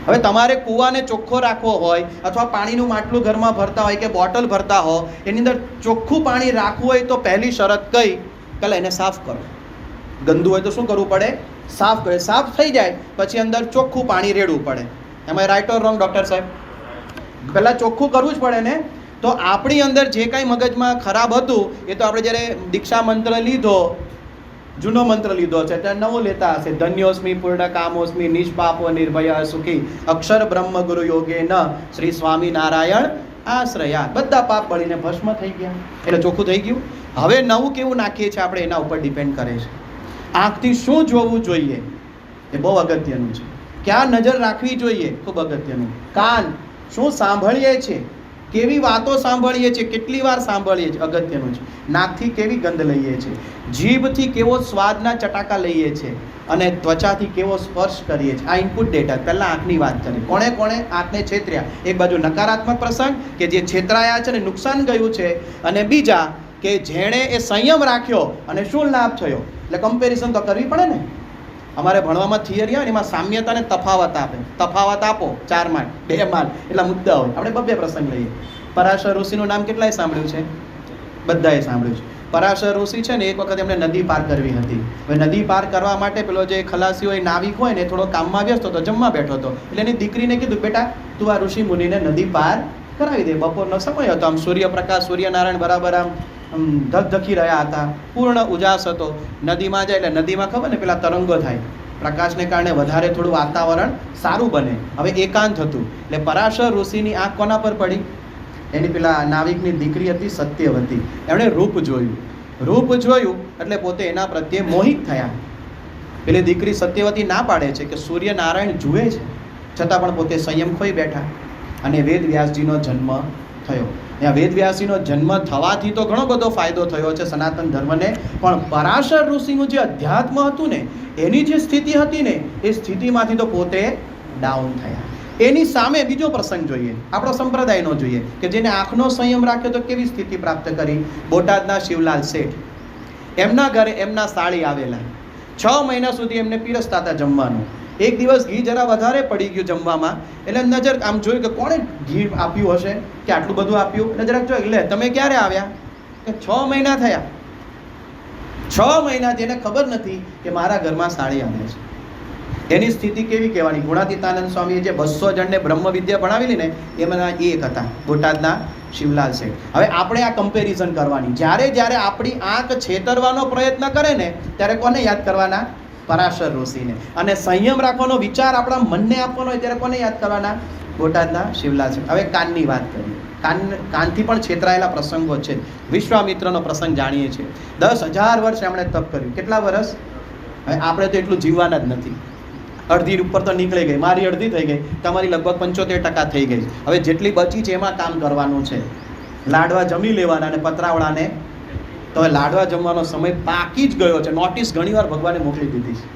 હવે તમારે કૂવાને ચોખ્ખો રાખવો હોય અથવા પાણીનું માટલું ઘરમાં ભરતા હોય કે બોટલ ભરતા હો, એની અંદર ચોખ્ખું પાણી રાખવું હોય તો પહેલી શરત કઈ? પહેલાં એને સાફ કરો. ગંદુ હોય તો શું કરવું પડે? સાફ કરે. સાફ થઈ જાય પછી અંદર ચોખ્ખું પાણી રેડવું પડે. એમાં રાઈટ ઓર રોંગ ડૉક્ટર સાહેબ? પહેલાં ચોખ્ખું કરવું જ પડે ને. તો આપણી અંદર જે કાંઈ મગજમાં ખરાબ હતું એ તો આપણે જ્યારે દીક્ષા મંત્ર લીધો, જૂનો મંત્ર લીધો છે, ત્યાં નવો લેતા હશે, ધન્યોસ્મી પૂર્ણ કામોસ્મી નિષ્પાપો નિર્ભય સુખી અક્ષર બ્રહ્મ ગુરુ યોગે ન શ્રી સ્વામિનારાયણ આશ્રયા. બધા પાપ બળીને ભસ્મ થઈ ગયા, એટલે ચોખ્ખું થઈ ગયું. હવે નવું કેવું નાખીએ છીએ આપણે, એના ઉપર ડિપેન્ડ કરે છે. આંખથી શું જોવું જોઈએ એ બહુ અગત્યનું છે. ક્યાં નજર રાખવી જોઈએ, ખૂબ અગત્યનું. કાન, શું સાંભળીએ છીએ, કેવી વાતો સાંભળીએ છીએ, કેટલી વાર સાંભળીએ છીએ, અગત્યનું છે. નાકથી કેવી ગંધ લઈએ છીએ, જીભથી કેવો સ્વાદના ચટાકા લઈએ છીએ, અને ત્વચાથી કેવો સ્પર્શ કરીએ છીએ. આ ઇનપુટ ડેટા. પહેલાં આંખની વાત કરી. કોણે કોણે આંખને છેતર્યા? એક બાજુ નકારાત્મક પ્રસંગ કે જે છેતરાયા છે અને નુકસાન ગયું છે, અને બીજા કે જેણે એ સંયમ રાખ્યો અને શું લાભ થયો. એટલે કમ્પેરિઝન તો કરવી પડે ને. અમારે ભણવામાં થિયરી આવે ને એમાં સામ્યતા અને તફાવત આપે. તફાવત આપો 4 માર્ક, 2 માર્ક, એટલા મુદ્દા હોય. આપણે 2 પ્રસંગ લઈએ. પરાશર ઋષિનું નામ કેટલાય સાંભળ્યું છે? બધાએ સાંભળ્યું છે. પરાશર ઋષિ છે ને એક વખત એમને નદી પાર કરવી હતી. હવે નદી પાર કરવા માટે પેલો જે ખલાસી હોય નાવિક હોય ને થોડો કામમાં વ્યસ્ત હતો, જમવા બેઠો હતો. એટલે એની દીકરીને કીધું, બેટા તું આ ઋષિ મુનિને નદી પાર કરાવી દે. બપોરનો સમય હતો, આમ સૂર્યપ્રકાશ સૂર્યનારાયણ બરાબર આમ ધગધકી રહ્યા હતા, પૂર્ણ ઉજાસ હતો. નદીમાં જાય એટલે નદીમાં ખબર ને પેલા તરંગો થાય, પ્રકાશને કારણે વધારે થોડું વાતાવરણ સારું બને. હવે એકાંત હતું એટલે પરાશર ઋષિની આંખ કોના પર પડી? એની પેલા નાવિકની દીકરી હતી સત્યવતી. એમણે રૂપ જોયું. રૂપ જોયું એટલે પોતે એના પ્રત્યે મોહિત થયા. પેલી દીકરી સત્યવતી ના પાડે છે કે સૂર્યનારાયણ જુએ છે, છતાં પણ પોતે સંયમ ખોઈ બેઠા. અને વેદવ્યાસજીનો જન્મ થયો. ત્યાં વેદવ્યાસજીનો જન્મ થવાથી તો ઘણો બધો ફાયદો થયો છે સનાતન ધર્મને, પણ પરાશર ઋષિનું જે અધ્યાત્મ હતું ને, એની જે સ્થિતિ હતી ને, એ સ્થિતિમાંથી તો પોતે ડાઉન થયા. એની સામે બીજો પ્રસંગ જોઈએ, આપણો સંપ્રદાયનો જોઈએ, કે જેને આંખનો સંયમ રાખ્યો તો કેવી સ્થિતિ પ્રાપ્ત કરી. બોટાદના શિવલાલ શેઠ, એમના ઘરે એમના સાળી આવેલા, 6 મહિના સુધી એમને પીરસતા હતા જમવાનું. એક દિવસ ઘી જરા વધારે પડી ગયું જમવામાં, એટલે નજર આમ જોયું કે કોણે ઘી આપ્યું હશે, કે આટલું બધું આપ્યું. એટલે જરાક જોયું, એટલે તમે ક્યારે આવ્યા? કે 6 મહિના થયા. 6 મહિનાથી એને ખબર નથી કે મારા ઘરમાં સાળી આવે છે. એની સ્થિતિ કેવી કહેવાની? ગુણાતીતાનંદ સ્વામીએ જે 200 જણને બ્રહ્મ વિદ્યા ભણાવેલી ને, એમાંના એક હતા બોટાદના શિવલાલ શેઠ. હવે આપણે આ કમ્પેરિઝન કરવાની. જ્યારે જ્યારે આપણી આંખ છેતરવાનો પ્રયત્ન કરે ને, ત્યારે કોને યાદ કરવાના? પરાશર ઋષિને. અને સંયમ રાખવાનો વિચાર આપણા મનને આપવાનો હોય ત્યારે કોને યાદ કરવાના? બોટાદના શિવલાલ શેઠ. હવે કાનની વાત કરીએ. કાનથી પણ છેતરાયેલા પ્રસંગો છે. વિશ્વામિત્રનો પ્રસંગ જાણીએ છીએ. 10,000 વર્ષ એમણે તપ કર્યું. કેટલા વર્ષ? હવે આપણે તો એટલું જીવવાના જ નથી. અડધી ઉપર તો નીકળી ગઈ, મારી અડધી થઈ ગઈ, તમારી લગભગ 75% થઈ ગઈ. હવે જેટલી બચી છે એમાં કામ કરવાનું છે. લાડવા જમી લેવાના અને પતરાવડાને તો હવે લાડવા જમવાનો સમય પાકી જ ગયો છે. નોટિસ ઘણીવાર ભગવાને મોકલી દીધી છે.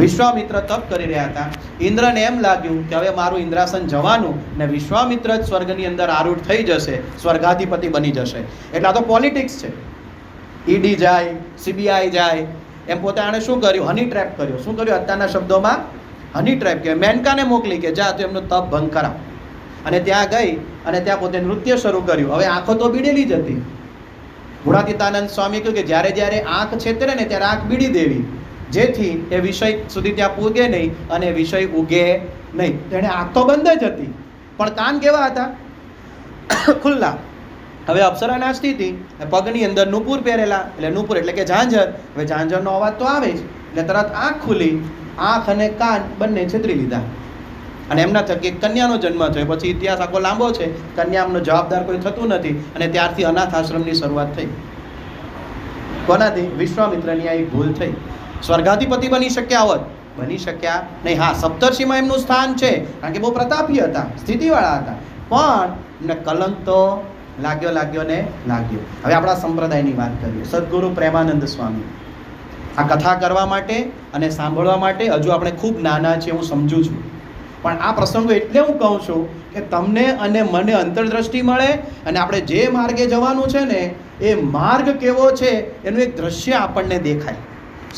વિશ્વામિત્ર તપ કરી રહ્યા હતા. ઇન્દ્રને એમ લાગ્યું કે હવે મારું ઇન્દ્રાસન જવાનું ને વિશ્વામિત્ર જ સ્વર્ગની અંદર આરૂઢ થઈ જશે, સ્વર્ગાધિપતિ બની જશે. એટલે આ તો પોલિટિક્સ છે. ઈડી જાય, સીબીઆઈ જાય, એમ પોતે આણે શું કર્યું? હની ટ્રેપ કર્યો. શું કર્યું? અત્યારના શબ્દોમાં હની ટ્રેપ કહેવાય. મેનકાને મોકલી કે જા તું એમનું તપ ભંગ કરાવ. અને ત્યાં ગઈ અને ત્યાં પોતે નૃત્ય શરૂ કર્યું. હવે આંખો તો બીડેલી જ હતી. ગુણાતીતાનંદ સ્વામી કહ્યું કે જ્યારે જ્યારે આંખ છેતરે ને ત્યારે આંખ બીડી દેવી, જેથી એ વિષય સુધી ત્યાં પૂગે નહીં અને વિષય ઉગે નહીં. તેણે આંખ તો બંધ જ હતી, પણ કાન કેવા હતા? ખુલ્લા. હવે અપ્સરા નાચતી હતી, પગની અંદર નુપુર પહેરેલા, એટલે નુપુર એટલે કે ઝાંઝર. હવે ઝાંઝરનો અવાજ તો આવે જ, એટલે તરત આંખ ખુલી. આંખ અને કાન બંને છેતરી લીધા અને એમના થકી કન્યાનો જન્મ થયો. પછી ઇતિહાસ આખો લાંબો છે. કન્યાનો જવાબદાર કોઈ થતું નથી અને ત્યારથી અનાથ આશ્રમની શરૂઆત થઈ. કોનાથી? વિશ્વામિત્રની આ એક ભૂલ થઈ. સ્વર્ગાધિપતિ બની શક્યા હોત? બની શક્યા નહીં. હા, સપ્તર્ષિમાં એમનું સ્થાન છે, કારણ કે બહુ પ્રતાપી હતા, સ્થિતિવાળા હતા, પણ એમને કલંક તો લાગ્યો ને લાગ્યો. હવે આપણા સંપ્રદાયની વાત કરીએ. સદગુરુ પ્રેમાનંદ સ્વામી. આ કથા કરવા માટે અને સાંભળવા માટે હજુ આપણે ખૂબ નાના છીએ, હું સમજુ છું, પણ આ પ્રસંગો એટલે હું કહું છું કે તમને અને મને અંતરદ્રષ્ટિ મળે અને આપણે જે માર્ગે જવાનું છે ને, એ માર્ગ કેવો છે એનું એક દ્રશ્ય આપણને દેખાય.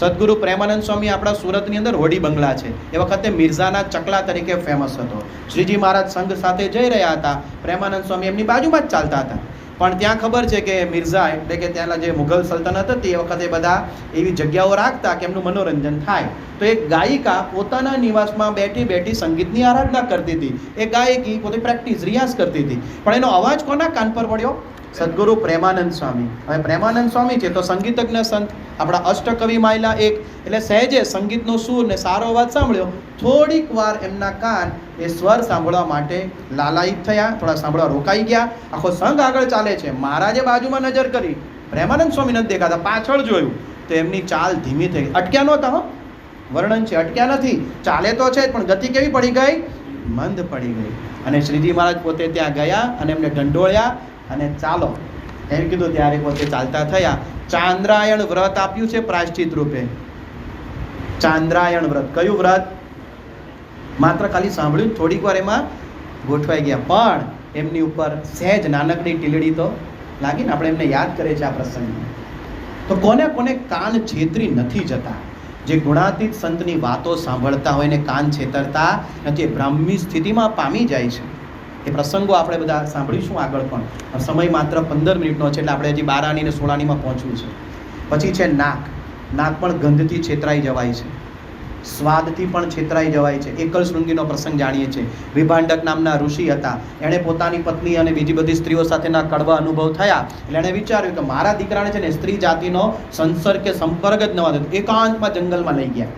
સદગુરુ પ્રેમાનંદ સ્વામી આપણા સુરતની અંદર હોડી બંગલા છે. એ વખતે મિર્ઝાના ચકલા તરીકે ફેમસ હતો. શ્રીજી મહારાજ સંઘ સાથે જઈ રહ્યા હતા, પ્રેમાનંદ સ્વામી એમની બાજુમાં જ ચાલતા હતા. પણ ત્યાં ખબર છે કે મિર્ઝા એટલે કે ત્યાંના જે મુઘલ સલ્તનત હતી એ વખતે બધા એવી જગ્યાઓ રાખતા કે એમનું મનોરંજન થાય. તો એક ગાયિકા પોતાના નિવાસમાં બેઠી બેઠી સંગીતની આરાધના કરતી હતી. એ ગાયકી પોતે પ્રેક્ટિસ રિયાઝ કરતી હતી, પણ એનો અવાજ કોના કાન પર પડ્યો? સદગુરુ પ્રેમાનંદ સ્વામી. હવે પ્રેમાનંદ સ્વામી છે તો સંગીતજ્ઞ સંત, આપણા અષ્ટકવિ માયલા એક, એટલે સહેજે સંગીતનો સૂર ને સારો અવાજ સાંભળ્યો. થોડીક વાર એમના કાન એ સ્વર સાંભળવા માટે લાલાયિત થયા, થોડા સાંભળવા રોકાઈ ગયા. આખો સંઘ આગળ ચાલે છે. મહારાજે બાજુમાં નજર કરી, પ્રેમાનંદ સ્વામી નથી દેખાતા, પાછળ જોયું તો એમની ચાલ ધીમી થઈ ગઈ. અટક્યા નહોતા, હો, વર્ણન છે, અટક્યા નથી, ચાલે તો છે પણ ગતિ કેવી પડી ગઈ? મંદ પડી ગઈ. અને શ્રીજી મહારાજ પોતે ત્યાં ગયા અને એમને ઢંઢોળ્યા અને ચાલો એમ કીધું. ત્યારે પોતે ચાલતા થયા. ચાંદ્રાયણ વ્રત આપ્યું છે પ્રાયશ્ચિત રૂપે. ચાંદ્રાયણ વ્રત. કયું વ્રત? માત્ર ખાલી સાંભળ્યું, થોડીક વાર એમાં ગોઠવાઈ ગયા, પણ એમની ઉપર સહેજ નાનકડી ટીલડી તો લાગી ને. આપણે એમને યાદ કરીએ છીએ આ પ્રસંગમાં. તો કોને કોને કાન છેતરી નથી જતા? જે ગુણાતીત સંતની વાતો સાંભળતા હોય ને કાન છેતરતા નથી, બ્રાહ્મી સ્થિતિમાં પામી જાય છે. એ પ્રસંગો આપણે બધા સાંભળીશું આગળ પણ. સમય માત્ર 15 મિનિટનો છે એટલે આપણે હજી 12 આની ને 16 આનીમાં પહોંચવું છે. પછી છે નાક. નાક પણ ગંધથી છેતરાઈ જવાય છે, સ્વાદથી પણ છેતરાઈ જવાય છે. એકલ શૃંગીનો પ્રસંગ જાણીએ છીએ. વિભાંડક નામના ઋષિ હતા, એણે પોતાની પત્ની અને બીજી બધી સ્ત્રીઓ સાથેના કડવા અનુભવ થયા એટલે એણે વિચાર્યું કે મારા દીકરાને છે ને સ્ત્રી જાતિનો સંસર્ગ કે સંપર્ક જ ન થતો. એકાંતમાં જંગલમાં લઈ ગયા.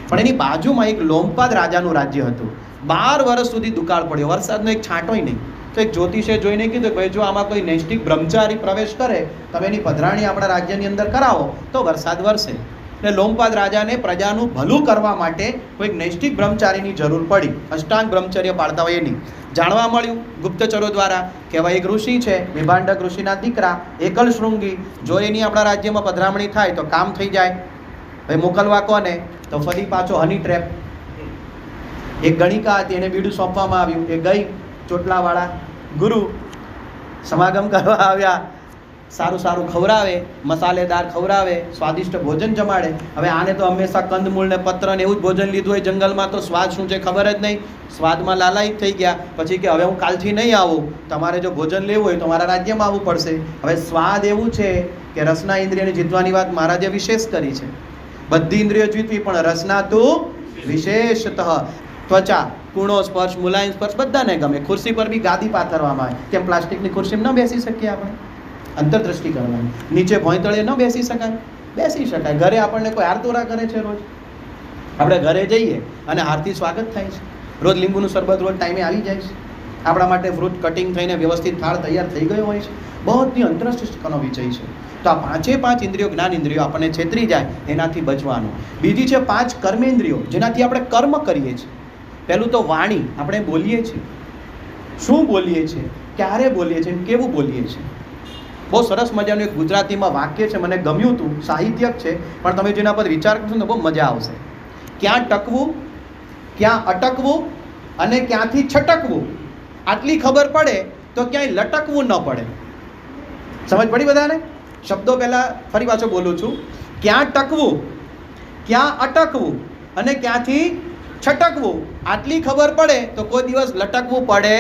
પણ એની બાજુમાં એક લોમપાદ રાજાનું રાજ્ય હતું. 12 વર્ષ સુધી દુકાળ પડ્યો, વરસાદનો એક છાંટોય નહીં. તો એક જ્યોતિષે જોઈને કીધું કે ભાઈ જો આમાં કોઈ નૈષ્ટિક બ્રહ્મચારી પ્રવેશ કરે, તમે એની પધરાણી આપણા રાજ્યની અંદર કરાવો તો વરસાદ વરસે. એટલે લોમપાદ રાજાને પ્રજાનું ભલું કરવા માટે કોઈક નૈષ્ટિક બ્રહ્મચારીની જરૂર પડી. અષ્ટાંગ બ્રહ્મચર્ય પાળતા હોય એની જાણવા મળ્યું ગુપ્તચરો દ્વારા કે ભાઈ એક ઋષિ છે, વિભાંડક ઋષિના દીકરા, એકલ શૃંગી, જો એની આપણા રાજ્યમાં પધરામણી થાય તો કામ થઈ જાય. ભાઈ મોકલવા કોને? તો ફરી પાછો હની ટ્રેપ. એક ગણિકા હતી, એને બીડું સોંપવામાં આવ્યું. એ ગઈ, ચોટલાવાળા ગુરુ સમાગમ કરવા આવ્યા, સારું સારું ખવડાવે, મસાલેદાર ખવડાવે, સ્વાદિષ્ટ ભોજન જમાડે. હવે આને તો હંમેશા કંદમૂળ ને પત્ર ને એવું જ ભોજન લીધું હોય જંગલમાં, તો સ્વાદ શું છે ખબર જ નહીં. સ્વાદમાં લાલાયિત થઈ ગયા. પછી કે હવે હું કાલથી નહીં આવું, તમારે જો ભોજન લેવું હોય તો મારા રાજ્યમાં આવવું પડશે. હવે સ્વાદ એવું છે કે રસના ઇન્દ્રિયને જીતવાની વાત મહારાજે વિશેષ કરી છે. બધી ઇન્દ્રિયો જીતવી પણ રસના તું વિશેષતઃ. ત્વચા, કૂણો સ્પર્શ, મુલાયમ સ્પર્શ બધાને ગમે. ખુરશી પર બી ગાદી પાથરવામાં આવે, કેમ પ્લાસ્ટિકની ખુરશીમાં ન બેસી શકીએ આપણે? અંતરદ્રષ્ટિ કરવાની. નીચે ભોંયતળે ન બેસી શકાય? બેસી શકાય. ઘરે આપણને કોઈ હારતોરા કરે છે રોજ? આપણે ઘરે જઈએ અને હારથી સ્વાગત થાય છે. રોજ લીંબુનું શરબત રોજ ટાઈમે આવી જાય છે. આપણા માટે ફ્રૂટ કટિંગ થઈને વ્યવસ્થિત થાળ તૈયાર થઈ ગયો હોય છે. બધી અંતરદૃષ્ટિનો વિષય છે. તો આ 5 ઇન્દ્રિયો, જ્ઞાન ઇન્દ્રિયો આપણને છેતરી જાય એનાથી બચવાનું. બીજી છે 5 કર્મેન્દ્રિયો, જેનાથી આપણે કર્મ કરીએ છીએ. પહેલું તો વાણી, આપણે બોલીએ છીએ. શું બોલીએ છીએ, ક્યારે બોલીએ છીએ, કેવું બોલીએ છીએ. બહુ સરસ મજાનું એક ગુજરાતીમાં વાક્ય છે, મને ગમ્યું હતું, સાહિત્યક છે, પણ તમે જેના પર વિચાર કરશો ને બહુ મજા આવશે. ક્યાં ટકવું, ક્યાં અટકવું અને ક્યાંથી છટકવું, આટલી ખબર પડે તો ક્યાંય લટકવું ન પડે. સમજ પડી બધાને? શબ્દો પહેલાં ફરી પાછો બોલું છું. ક્યાં ટકવું, ક્યાં અટકવું અને ક્યાંથી છટકવું, આટલી ખબર પડે તો કોઈ દિવસ લટકવું પડે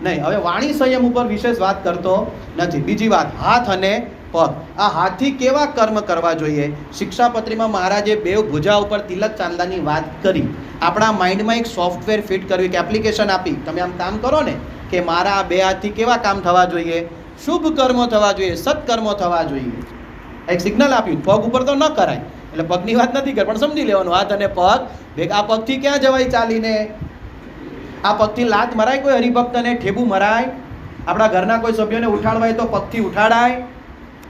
નહીં. હવે વાણી સંયમ ઉપર વિશેષ વાત કરતો નથી. બીજી વાત, હાથ અને પગ. આ હાથથી કેવા કર્મ કરવા જોઈએ? શિક્ષાપત્રીમાં મહારાજે 2 ભુજા ઉપર તિલક ચાંદાની વાત કરી. આપણા માઇન્ડમાં એક સોફ્ટવેર ફિટ કર્યું, એક એપ્લિકેશન આપી, તમે આમ કામ કરો ને કે મારા આ 2 હાથથી કેવા કામ થવા જોઈએ? શુભ કર્મો થવા જોઈએ, સત્કર્મો થવા જોઈએ. એક સિગ્નલ આપ્યું. પગ ઉપર તો ન કરાય, એટલે પગની વાત નથી કરી, પણ સમજી લેવાનું હાથ અને પગ ભેગા. આ પગથી ક્યાં જવાય ચાલીને? આ પગથી લાત મરાય કોઈ હરિભક્તને? ઠેબુ મરાય? આપણા ઘરના કોઈ સભ્યોને ઉઠાડવાય તો પગથી ઉઠાડાય?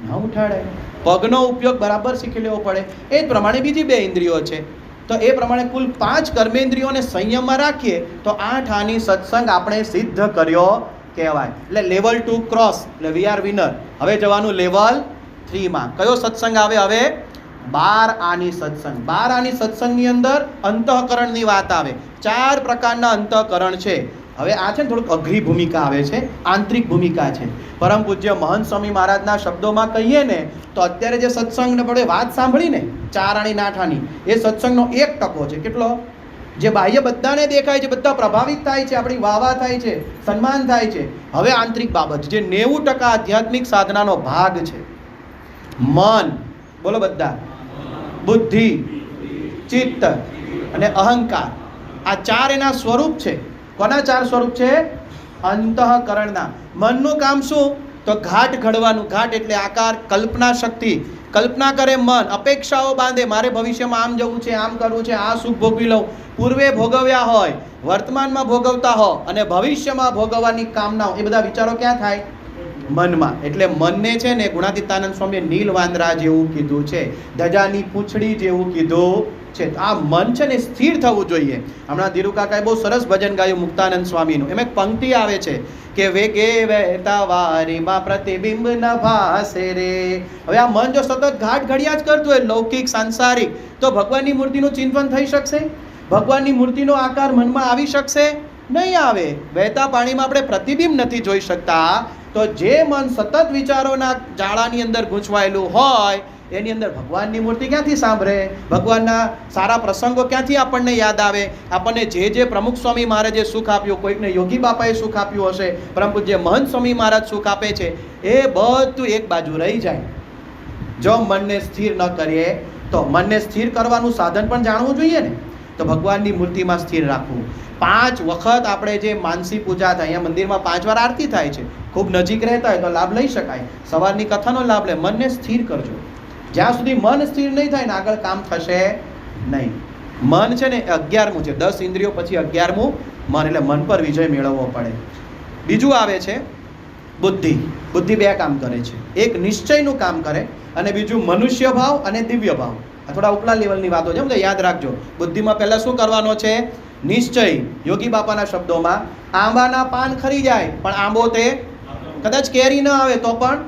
ન ઉઠાડાય. પગનો ઉપયોગ બરાબર શીખી લેવો પડે. એ જ પ્રમાણે બીજી 2 ઇન્દ્રિયો છે. તો એ પ્રમાણે કુલ 5 કર્મેન્દ્રિયોને સંયમમાં રાખીએ તો 8 આની સત્સંગ આપણે સિદ્ધ કર્યો કહેવાય. એટલે લેવલ 2 ક્રોસ, એટલે વી આર વિનર. હવે જવાનું લેવલ 3માં. કયો સત્સંગ આવે હવે? 12 આની સત્સંગ. 12 આની સત્સંગની અંદર અંતઃકરણની વાત આવે. 4 પ્રકારના અંતઃકરણ છે. હવે આ છે ને થોડુંક અઘરી ભૂમિકા આવે છે, આંતરિક ભૂમિકા છે. પરમ પૂજ્ય મહંત સ્વામી મહારાજના શબ્દોમાં કહીએ ને તો અત્યારે જે સત્સંગને પડે વાત સાંભળીને 4 આની 8 આની, એ સત્સંગનો 1% છે. કેટલો? જે બાહ્ય બધાને દેખાય છે, બધા પ્રભાવિત થાય છે, આપણી વાહ થાય છે, સન્માન થાય છે. હવે આંતરિક બાબત, જે 90% આધ્યાત્મિક સાધનાનો ભાગ છે. મન, બોલો બધા, બુદ્ધિ, ચિત્ત અને અહંકાર. આ 4 એના સ્વરૂપ છે. કોના 4 સ્વરૂપ છે? અંતઃકરણના. મનનું કામ શું? તો ઘાટ ઘડવાનું. ઘાટ એટલે આકાર, કલ્પના શક્તિ. કલ્પના કરે મન, અપેક્ષાઓ બાંધે, મારે ભવિષ્યમાં આમ જવું છે, આમ કરવું છે, આ સુખ ભોગવી લઉં. પૂર્વે ભોગવ્યા હોય, વર્તમાનમાં ભોગવતા હો અને ભવિષ્યમાં ભોગવવાની કામનાઓ, એ બધા વિચારો ક્યાં થાય? મનમાં. એટલે મનને છે ને ગુણાતીતાનંદ સ્વામીએ નીલ વાંદરા જેવું કીધું છે, ધજાની પૂંછડી જેવું કીધું છે. આ મન છે ને સ્થિર થવું જોઈએ. હમણાં ધીરુ કાકાએ બહુ સરસ ભજન ગાયું મુક્તાનંદ સ્વામીનું. એમાં એક પંક્તિ આવે છે કે વેગે વહેતા વારીમાં પ્રતિબિંબ ન ભાસે રે. હવે આ મન જો સતત ઘાટ ઘડિયા જ કરતું હોય, લૌકિક સાંસારિક, તો ભગવાનની મૂર્તિનું ચિંતન થઈ શકશે? ભગવાનની મૂર્તિનો આકાર મનમાં આવી શકશે? નહીં આવે. વહેતા પાણીમાં આપણે પ્રતિબિંબ નથી જોઈ શકતા. તો જે મન સતત વિચારોના જાળાની અંદર ગૂંચવાયેલું હોય એની અંદર ભગવાનની મૂર્તિ ક્યાંથી સાંભળે? ભગવાનના સારા પ્રસંગો ક્યાંથી આપણને યાદ આવે? આપણને જે પ્રમુખ સ્વામી મહારાજે સુખ આપ્યું, કોઈકને યોગી બાપાએ સુખ આપ્યું હશે, પરમ પૂજ્ય મહંત સ્વામી મહારાજ સુખ આપે છે, એ બધું એક બાજુ રહી જાય. જો મનને સ્થિર ન કરીએ તો મનને સ્થિર કરવાનું સાધન પણ જાણવું જોઈએ ને. તો ભગવાનની મૂર્તિમાં સ્થિર રાખવું. 5 વખત આપણે જે માનસી પૂજા થાય, અહીંયા મંદિરમાં 5 વાર આરતી થાય છે, ખૂબ નજીક રહેતા હોય તો લાભ લઈ શકાય. સવારની કથાનો લાભ લે. મનને સ્થિર કરજો. જ્યાં સુધી મન સ્થિર નહીં થાય ને આગળ કામ થશે નહીં. મન છે ને 11મું છે, 10 ઇન્દ્રિયો પછી 11મું મન, એટલે મન પર વિજય મેળવવો પડે. બીજું આવે છે બુદ્ધિ. બુદ્ધિ 2 કામ કરે છે. એક નિશ્ચયનું કામ કરે અને બીજું મનુષ્ય ભાવ અને દિવ્ય ભાવ. આ થોડા ઉપલા લેવલની વાતો છે, તો યાદ રાખજો. બુદ્ધિમાં પહેલાં શું કરવાનો છે? નિશ્ચય. યોગી બાપાના શબ્દોમાં, આંબાના પાન ખરી જાય પણ આંબો તે કદાચ કેરી ન આવે તો પણ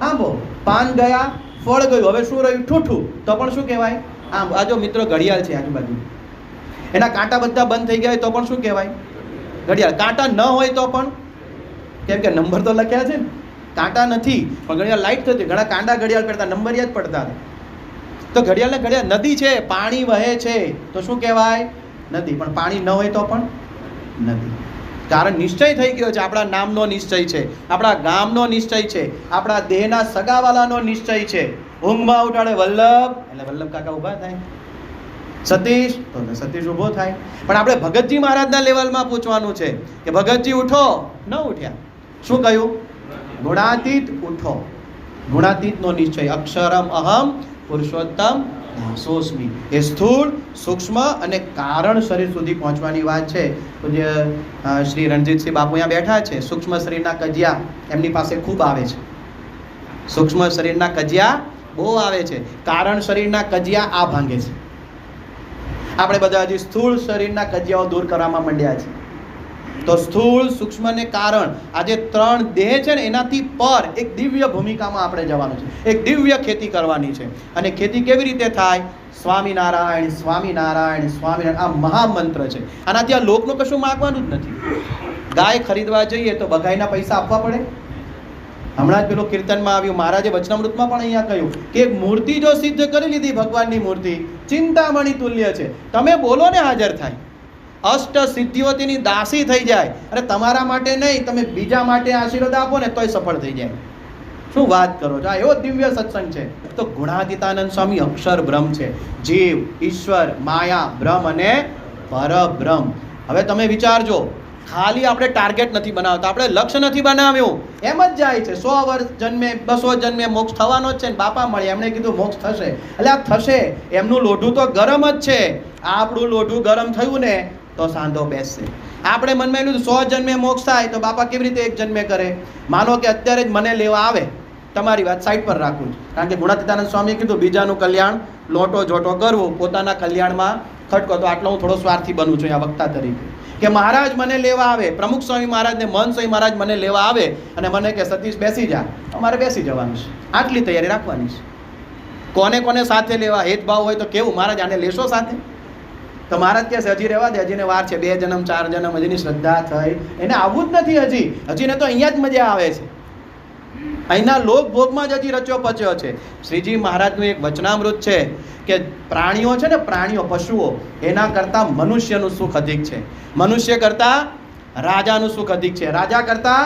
આંબો. પાન ગયા, ફળ ગયું, હવે શું રહ્યું? ઠૂઠું. તો પણ શું કહેવાય? આંબો. આ જો મિત્રો ઘડિયાળ છે આજુબાજુ, એના કાંટા બધા બંધ થઈ ગયા હોય તો પણ શું કહેવાય? ઘડિયાળ. કાંટા ન હોય તો પણ, કેમ કે નંબર તો લખ્યા છે ને, કાંટા નથી પણ ઘડિયાળ લાઈટ થતી. ઘણા કાંડા ઘડિયાળ પડતા, નંબર યાદ પડતા. તો ઘડિયાળને ઘડિયાળ. નદી છે, પાણી વહે છે તો શું કહેવાય? નદી. પણ પાણી ન હોય તો પણ નદી. કારણ નિશ્ચય થઈ ગયો છે. આપણા નામનો નિશ્ચય છે, આપણા ગામનો નિશ્ચય છે, આપણા દેહના સગાવાલાનો નિશ્ચય છે. ઊંઘમાં ઉઠાડે વલ્લભ, એટલે વલ્લભ કાકા ઊભા થાય. સતીશ, તો સતીશ ઊભો થાય. પણ આપણે ભગતજી મહારાજના લેવલમાં પૂછવાનું છે કે ભગતજી ઉઠો, ન ઉઠ્યા. શું કહ્યું? ગુણાતીત ઉઠો. ગુણાતીતનો નિશ્ચય. અક્ષરમ અહમ પુરુષોત્તમ સોસ્મી. એ સ્થૂળ, સૂક્ષ્મ અને કારણ શરીર સુધી પહોંચવાની વાત છે. પૂજ્ય શ્રી રણજીતસિંહ બાપુ અહીંયા બેઠા છે. સૂક્ષ્મ શરીરના કજિયા એમની પાસે ખૂબ આવે છે. સૂક્ષ્મ શરીરના કજિયા બહુ આવે છે. કારણ શરીરના કજિયા આ ભાંગે છે. આપણે બધા હજી સ્થૂળ શરીરના કજિયાઓ દૂર કરવામાં માંડ્યા છે. તો સ્થૂળ, સૂક્ષ્મ અને કારણ, આ જે 3 દેહ છે ને, એનાથી પર એક દિવ્ય ભૂમિકામાં આપણે જવાનું છે. એક દિવ્ય ખેતી કરવાની છે. અને ખેતી કેવી રીતે થાય? સ્વામિનારાયણ, સ્વામિનારાયણ, સ્વામિનારાયણ. આ મહામંત્ર છે. આનાથી આ લોકનું કશું માગવાનું જ નથી. ગાય ખરીદવા જઈએ તો બગાઈના પૈસા આપવા પડે. હમણાં જ પેલો કીર્તનમાં આવ્યું, મહારાજે વચનામૃતમાં પણ અહીંયા કહ્યું કે એક મૂર્તિ જો સિદ્ધ કરી લીધી, ભગવાનની મૂર્તિ ચિંતામણી તુલ્ય છે. તમે બોલો ને હાજર થાય. અષ્ટ સિદ્ધિઓ તેની દાસી થઈ જાય. અરે તમારા માટે નહીં, તમે બીજા માટે આશીર્વાદ આપો ને તોય સફળ થઈ જાય. શું વાત કરો છો? આ એવો દિવ્ય સત્સંગ છે. તો ગુણાતીતાનંદ સ્વામી અક્ષર બ્રહ્મ છે. જીવ, ઈશ્વર, માયા, બ્રહ્મ અને પરબ્રહ્મ. હવે તમે વિચારજો, ખાલી આપણે ટાર્ગેટ નથી બનાવતા, આપણે લક્ષ્ય નથી બનાવ્યું, એમ જ જાય છે. 100 વર્ષ જન્મે, 200 જન્મે મોક્ષ થવાનો જ છે ને બાપા મળે એમણે કીધું મોક્ષ થશે. એટલે આ થશે. એમનું લોઢું તો ગરમ જ છે. આપણું લોઢું ગરમ થયું ને તો સાંધો બેસશે. આપણે મનમાં એનું 100 જન્મે મોક્ષ થાય તો બાપા કેવી રીતે 1 જન્મે કરે? માનો કે અત્યારે જ મને લેવા આવે, તમારી વાત સાઈડ પર રાખું છું, કારણ કે ગુણાતીતાનંદ સ્વામીએ કીધું બીજાનું કલ્યાણ લોટો જોટો કરવું, પોતાના કલ્યાણમાં ખટકો. તો આટલો હું થોડો સ્વાર્થી બનું છું આ વક્તા તરીકે કે મહારાજ મને લેવા આવે, પ્રમુખ સ્વામી મહારાજ ને મહંત સ્વામી મહારાજ મને લેવા આવે અને મને કે સતીશ બેસી જા, અમારે બેસી જવાનું છે. આટલી તૈયારી રાખવાની છે. કોને કોને સાથે લેવા હેતભાવ હોય તો કેવું, મહારાજ આને લેશો સાથે? તો મહારાજ કહે છે હજી રહેવા દે, હજીને વાર છે, 2 જન્મ 4 જન્મ, હજીની શ્રદ્ધા થઈ, એને આવવું જ નથી હજીને તો અહીંયા જ મજા આવે છે. અહીંના લોક ભોગમાં જ હજી રચ્યો પચ્યો છે. શ્રીજી મહારાજનું એક વચનામૃત છે કે પ્રાણીઓ છે ને, પ્રાણીઓ, પશુઓ, એના કરતાં મનુષ્યનું સુખ અધિક છે. મનુષ્ય કરતાં રાજાનું સુખ અધિક છે. રાજા કરતાં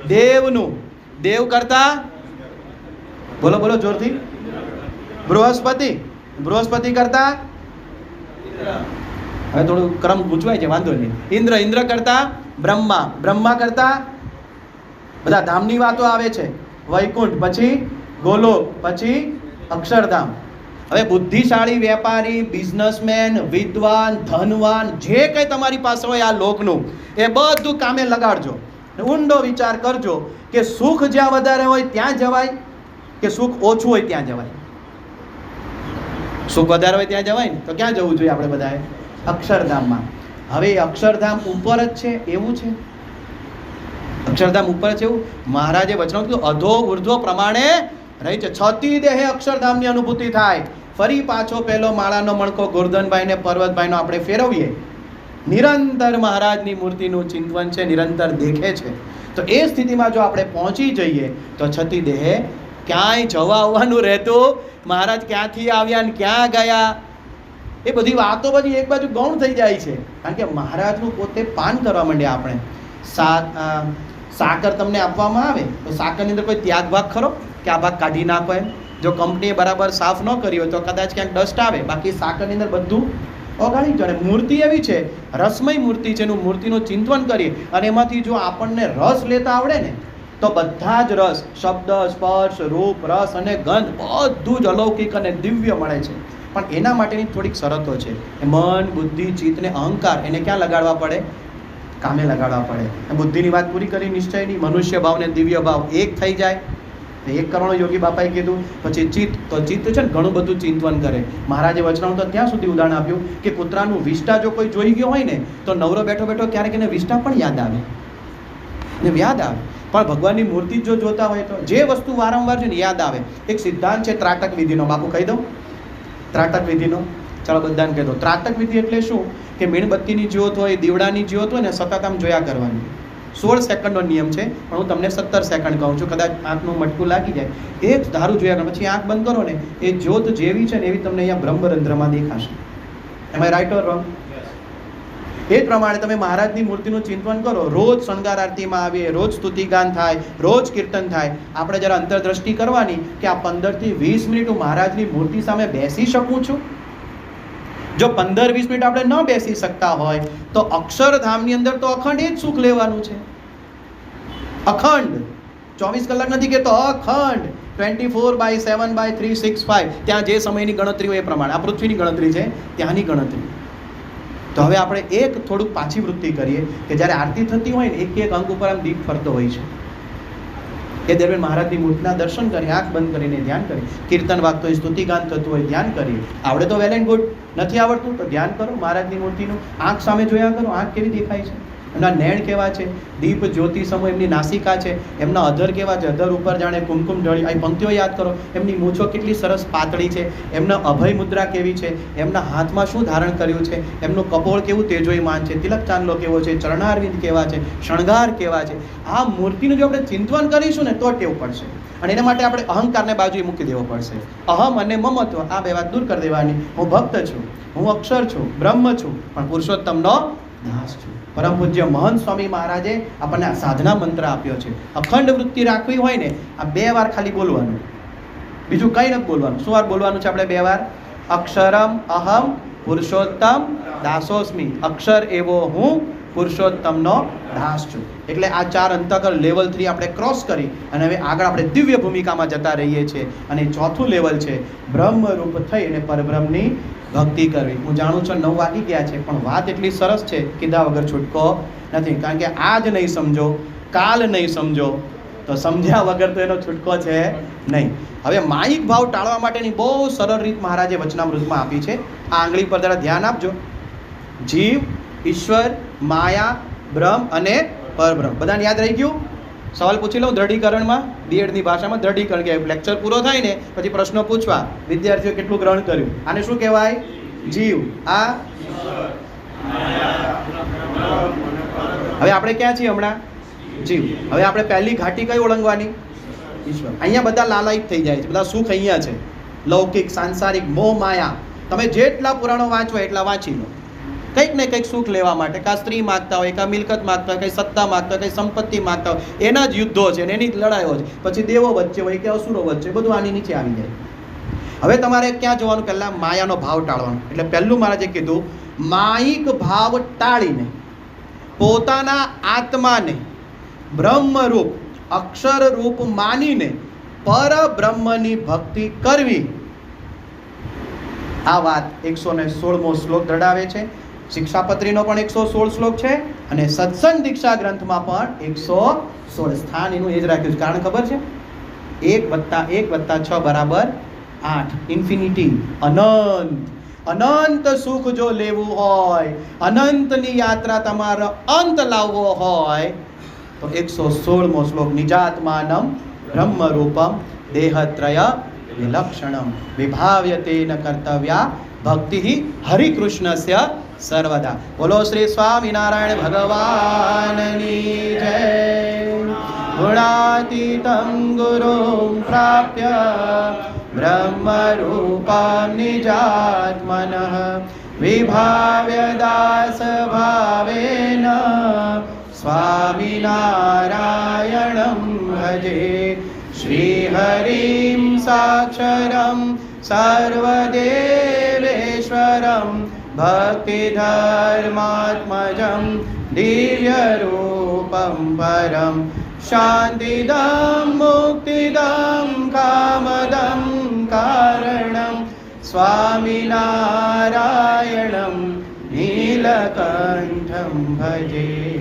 દેવનું, દેવ કરતાં, બોલો બોલો જોરથી, બૃહસ્પતિ કરતાં, હવે થોડું ક્રમ ગૂંચવાય છે, વાંધો નહીં, ઇન્દ્ર કરતાં બ્રહ્મા કરતાં, બધા ધામની વાતો આવે છે, વૈકુંઠ, પછી ગોલોક, પછી અક્ષરધામ. હવે બુદ્ધિશાળી વેપારી, બિઝનેસમેન, વિદ્વાન, ધનવાન, જે કંઈ તમારી પાસે હોય આ લોકનું, એ બધું કામે લગાડજો. ઊંડો વિચાર કરજો કે સુખ જ્યાં વધારે હોય ત્યાં જવાય કે સુખ ઓછું હોય ત્યાં જવાય? સુખ વધારે હોય ત્યાં જવાય ને, તો ક્યાં જવું જોઈએ આપણે બધાએ? અક્ષરધામમાં. હવે અક્ષરધામ ઉપર જ છે એવું છે? અક્ષરધામ ઉપર છે એવું મહારાજે વચન કીધું, અધો ઉર્ધ્વ પ્રમાણે રહી છે. 6 દેહે અક્ષરધામની અનુભૂતિ થાય. ફરી પાછો પેલો માળાનો મણકો ગોરધનભાઈ ને પર્વતભાઈનો આપણે ફેરવીએ. નિરંતર મહારાજની મૂર્તિનું ચિંતન છે, નિરંતર દેખે છે. તો એ સ્થિતિમાં જો આપણે પહોંચી જઈએ તો 6 દેહે ક્યાંય જવા આવવાનું રહેતું. મહારાજ ક્યાંથી આવ્યા ને ક્યાં ગયા એ બધી વાતો પછી એક બાજુ ગૌણ થઈ જાય છે. કારણ કે મહારાજનું પોતે પાન કરવા માંડ્યા. આપણે સાકર તમને આપવામાં આવે તો સાકરની અંદર કોઈ ત્યાગ ભાગ ખરો કે આ ભાગ કાઢી નાખો એમ? જો કંપનીએ બરાબર સાફ ન કરી હોય તો કદાચ ક્યાંક ડસ્ટ આવે, બાકી સાકરની અંદર બધું ઓગાળી જાય. મૂર્તિ એવી છે, રસમય મૂર્તિ છે, એનું મૂર્તિનું ચિંતન કરીએ અને એમાંથી જો આપણને રસ લેતા આવડે ને તો બધા જ રસ, શબ્દ, સ્પર્શ, રૂપ, રસ અને ગંધ બધું જ અલૌકિક અને દિવ્ય મળે છે. પણ એના માટેની થોડીક શરતો છે. મન, બુદ્ધિ, ચિત્ત ને અહંકાર એને ક્યાં લગાડવા પડે? કામે લગાડવા પડે. બુદ્ધિની વાત પૂરી કરી, નિશ્ચયની, મનુષ્ય ભાવ ને દિવ્ય ભાવ એક થઈ જાય. એક કરવાનો યોગી બાપાએ કીધું. પછી ચિત્ત, તો ચિત્ત છે ને ઘણું બધું ચિંતન કરે. મહારાજે વચનામાં તો ત્યાં સુધી ઉદાહરણ આપ્યું કે કૂતરાનું વિષ્ટા જો કોઈ જોઈ ગયો હોય ને તો નવરો બેઠો બેઠો ક્યારેક એને વિષ્ટા પણ યાદ આવે ને યાદ આવે. પણ ભગવાનની મૂર્તિ જો જોતા હોય તો જે વસ્તુ વારંવાર છે ને યાદ આવે. એક સિદ્ધાંત છે ત્રાટક વિધિનો. બાપુ કહી દઉં ત્રાટક વિધિનો? ચાલો બધાને કહી દો. ત્રાટક વિધિ એટલે શું કે મીણબત્તીની જ્યોત હોય, દીવડાની જ્યોત હોય ને સતત આમ જોયા કરવાની. 16 સેકન્ડનો નિયમ છે, પણ હું તમને 17 સેકન્ડ કહું છું. કદાચ આંખનું મટકું લાગી જાય. એક ધારું જોયા કરો, પછી આંખ બંધ કરો ને, એ જ્યોત જેવી છે ને એવી તમને અહીંયા બ્રહ્મરંધ્રમાં દેખાશે. એમ આઈ રાઈટ ઓર રોંગ? એ પ્રમાણે તમે મહારાજની મૂર્તિનું ચિંતન કરો. રોજ શણગાર આરતીમાં આવીએ, રોજ સ્તુતિગાન થાય, રોજ કીર્તન થાય. આપણે જરા અંતરદ્રષ્ટિ કરવાની કે આ 15 થી 20 મિનિટ હું મહારાજની મૂર્તિ સામે બેસી શકું છું. જો 15-20 મિનિટ આપણે ન બેસી શકતા હોય તો અક્ષરધામની અંદર તો અખંડ એ જ સુખ લેવાનું છે. અખંડ 24 કલાક નથી કહેતો, અખંડ 24/7/365. ત્યાં જે સમયની ગણતરી હોય એ પ્રમાણે. આ પૃથ્વીની ગણતરી છે, ત્યાંની ગણતરી. તો હવે આપણે એક થોડુંક પાછી વૃત્તિ કરીએ કે જ્યારે આરતી થતી હોય ને એક અંગ ઉપર આમ દીપ ફરતો હોય છે. એ દરમિયાન મહારાજની મૂર્તિના દર્શન કરી, આંખ બંધ કરીને ધ્યાન કરી, કીર્તન વાગતો હોય, સ્તુતિગાન થતું હોય, ધ્યાન કરીએ. આવડે તો વેલ એન્ડ ગુડ, નથી આવડતું તો ધ્યાન કરો મહારાજની મૂર્તિનું. આંખ સામે જોયા કરો, આંખ કેવી દેખાય છે, એમના નયન કેવા છે, દીપ જ્યોતિ સમો એમની નાસિકા છે, એમના અધર કેવા છે, અધર ઉપર જાણે કુમકુમ ઢળી. આ પંક્તિઓ યાદ કરો. એમની મૂછો કેટલી સરસ પાતળી છે, એમના અભય મુદ્રા કેવી છે, એમના હાથમાં શું ધારણ કર્યું છે, એમનું કપોળ કેવું તેજોયમાન છે, તિલક ચાંદલો કેવો છે, ચરણારવિંદ કેવા છે, શણગાર કેવા છે. આ મૂર્તિનું જો આપણે ચિંતન કરીશું ને તો ટેવ પડશે. અને એના માટે આપણે અહંકારને બાજુએ મૂકી દેવો પડશે. અહમ અને મમત્વ આ બે વાત દૂર કરી દેવાની. હું ભક્ત છું, હું અક્ષર છું, બ્રહ્મ છું, પણ પુરુષોત્તમનો દાસ છું. પરમ પૂજ્ય મહંત સ્વામી મહારાજે આપણને આ સાધના મંત્ર આપ્યો છે. અખંડ વૃત્તિ રાખવી હોય ને આ 2 વાર ખાલી બોલવાનું, બીજું કંઈ નથી બોલવાનું. શું વાર બોલવાનું છે આપણે? 2 વાર. અક્ષરમ અહમ પુરુષોત્તમ દાસોસ્મી. અક્ષર એવો હું પુરુષોત્તમનો દાસ છું. એટલે આ 4 અંતકર લેવલ 3 આપણે ક્રોસ કરી અને હવે આગળ આપણે દિવ્ય ભૂમિકામાં જતા રહીએ છીએ. અને 4થું લેવલ છે બ્રહ્મરૂપ થઈ અને પરબ્રહ્મની ભક્તિ કરવી. હું જાણું છું 9 વાગી ગયા છે, પણ વાત એટલી સરસ છે કીધા વગર છૂટકો નથી. કારણ કે આજ નહીં સમજો, કાલ નહીં સમજો તો સમજ્યા વગર તો એનો છૂટકો છે નહીં. હવે માયિક ભાવ ટાળવા માટેની બહુ સરળ રીત મહારાજે વચનામૃતમાં આપી છે. આ આંગળી પર જરા ધ્યાન આપજો. જીવ, ઈશ્વર, માયા, બ્રહ્મ અને પરબ્રહ્મ. બધાને યાદ રહી ગયું? સવાલ પૂછી લઉં દ્રઢીકરણમાં, બીએડની ભાષામાં દ્રઢીકરણ કે લેક્ચર પૂરો થાય ને પછી પ્રશ્નો પૂછવા, વિદ્યાર્થીઓ કેટલું ગ્રહણ કર્યું. આને શું કહેવાય? જીવ. આ હવે આપણે ક્યાં છીએ હમણાં? જીવ. હવે આપણે પહેલી ઘાટી કઈ ઓળંગવાની? ઈશ્વર. અહીંયા બધા લાલાયિત થઈ જાય છે, બધા સુખ અહીંયા છે. લૌકિક, સાંસારિક, મોહ, માયા. તમે જેટલા પુરાણો વાંચો એટલા વાંચી લો. કંઈક ને કંઈક સુખ લેવા માટે, કાં સ્ત્રી માગતા હોય, કાં મિલકત માગતા હોય, કંઈ સત્તા માગતા હોય, કંઈ સંપત્તિ માગતા હોય, એના જ યુદ્ધો છે ને એની જ લડાઈઓ છે. પછી દેવો વચ્ચે હોય કે અસુરો વચ્ચે, બધું આની નીચે આવી જાય. હવે તમારે ક્યાં જવાનું? પહેલાં માયાનો ભાવ ટાળવાનો. એટલે પહેલું મહારાજે કીધું માયિક ભાવ ટાળીને પોતાના આત્માને બ્રહ્મરૂપ, અક્ષરરૂપ માનીને પરબ્રહ્મની ભક્તિ કરવી. આ વાત 116મો શ્લોક દર્શાવે છે. શિક્ષાપત્રીનો પણ 116 શ્લોક છે અને સત્સંગ દીક્ષા ગ્રંથમાં પણ 116 સ્થાન એનું એ જ રાખ્યું છે. કારણ ખબર છે? 1+1+6 = 8. ઇન્ફિનિટી, અનંત. અનંત સુખ જો લેવું હોય, અનંતની યાત્રા તમારો અંત લાવવો હોય તો 116મો શ્લોક નિજાત્માનમ બ્રહ્મરૂપમ દેહત્રય વિલક્ષણમ વિભાવ્યતેન કર્તવ્યા ભક્તિ હરિકૃષ્ણસ્ય સર્વદા. બોલો શ્રી સ્વામિનારાયણ ભગવાનની જય. गुणातीतं गुरुं प्राप्य ब्रह्मरूपं निजात्मनः विभाव्य दासभावेन स्वामिनारायणं भजे श्रीहरिं साक्षरं सर्वदेवेश्वरं भक्तिधर्मात्मजं दिव्यरूपं परं शान्तिदं मुक्तिदं कामदं कारणं स्वामिनारायणं नीलकण्ठं भजे।